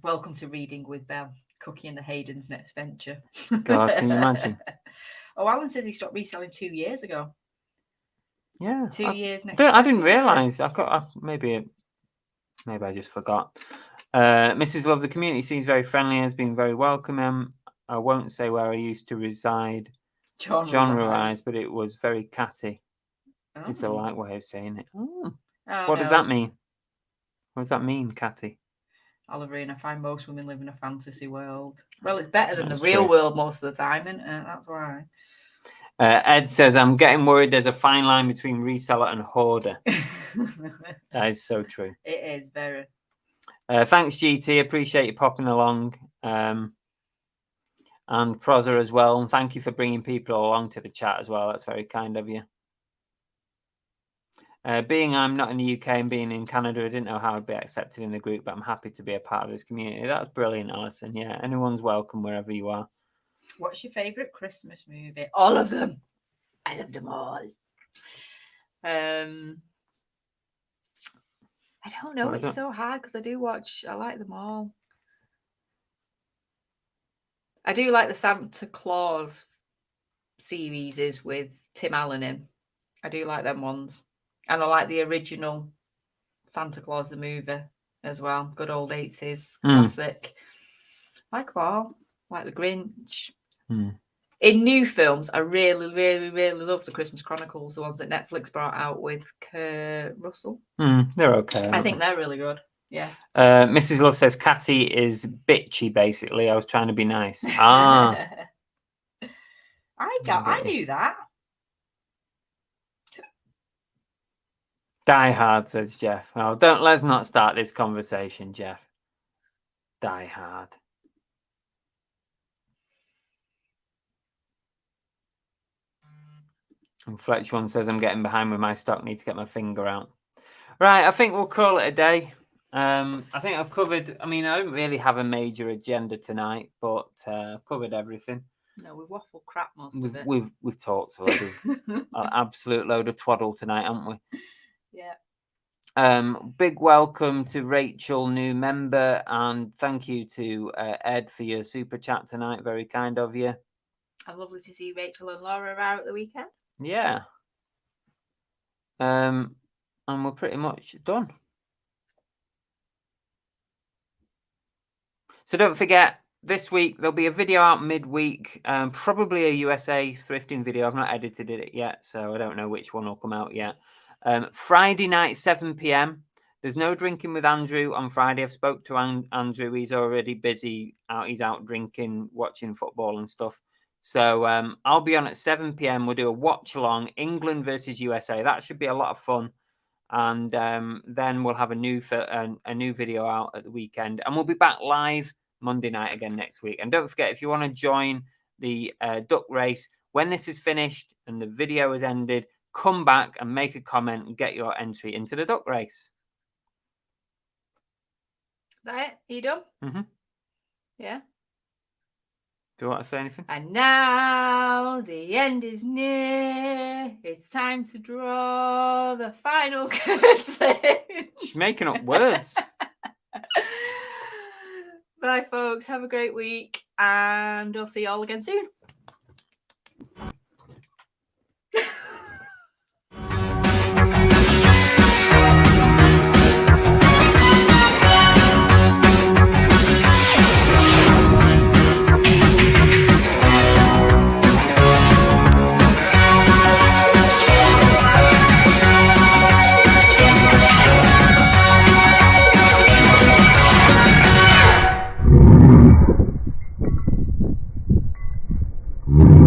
Welcome to Reading with Belle. Cookie and the Hayden's next venture. God, can you imagine? Oh, Alan says he stopped reselling 2 years ago. Yeah. 2 years next I didn't realise. Maybe I just forgot. Mrs. Love, the community seems very friendly and has been very welcoming. I won't say where I used to reside, genre-wise, but it was very catty. Oh. It's a light way of saying it. Oh. What does that mean? What does that mean, catty? Oliverine, I find most women live in a fantasy world. Well, it's better than the real world most of the time, isn't it? That's why. Ed says, I'm getting worried there's a fine line between reseller and hoarder. That is so true. It is very. Thanks, GT. Appreciate you popping along. And Prozer as well. And thank you for bringing people along to the chat as well. That's very kind of you. Being I'm not in the UK and being in Canada, I didn't know how I'd be accepted in the group, but I'm happy to be a part of this community. That's brilliant, Alison. Yeah, anyone's welcome wherever you are. What's your favourite Christmas movie? All of them. I love them all. I don't know. It's so hard because I like them all. I do like the Santa Claus series with Tim Allen in. I do like them ones. And I like the original Santa Claus, the movie, as well. Good old 80s classic. Like all. Like the Grinch. In new films, I really, really, really love the Christmas Chronicles, the ones that Netflix brought out with Kurt Russell. They're okay. I think they're really good. Yeah. Mrs. Love says Catty is bitchy, basically. I was trying to be nice. I knew that. Die Hard, says Jeff. Oh, let's not start this conversation, Jeff. Die Hard. And Fletch one says I'm getting behind with my stock, need to get my finger out. Right, I think we'll call it a day. I think I've covered, I don't really have a major agenda tonight, but I've covered everything. No, we waffle crap most of it. We've talked a lot of an absolute load of twaddle tonight, haven't we? Yeah. Big welcome to Rachel, new member, and thank you to Ed for your super chat tonight. Very kind of you. And lovely to see Rachel and Laura out at the weekend. Yeah. And we're pretty much done. So don't forget, this week there'll be a video out midweek, probably a USA thrifting video. I've not edited it yet, so I don't know which one will come out yet. Friday night, 7 p.m. There's no drinking with Andrew on Friday. I've spoke to Andrew. He's already busy out. He's out drinking, watching football and stuff. So I'll be on at 7 p.m. We'll do a watch along, England versus USA. That should be a lot of fun. And then we'll have a new video out at the weekend. And we'll be back live Monday night again next week. And don't forget, if you want to join the duck race, when this is finished and the video has ended, come back and make a comment and get your entry into the duck race. That it? Are you done? Mm-hmm. Yeah. Do you want to say anything? And now the end is near. It's time to draw the final curtain. She's making up words. Bye, folks. Have a great week. And I'll see you all again soon.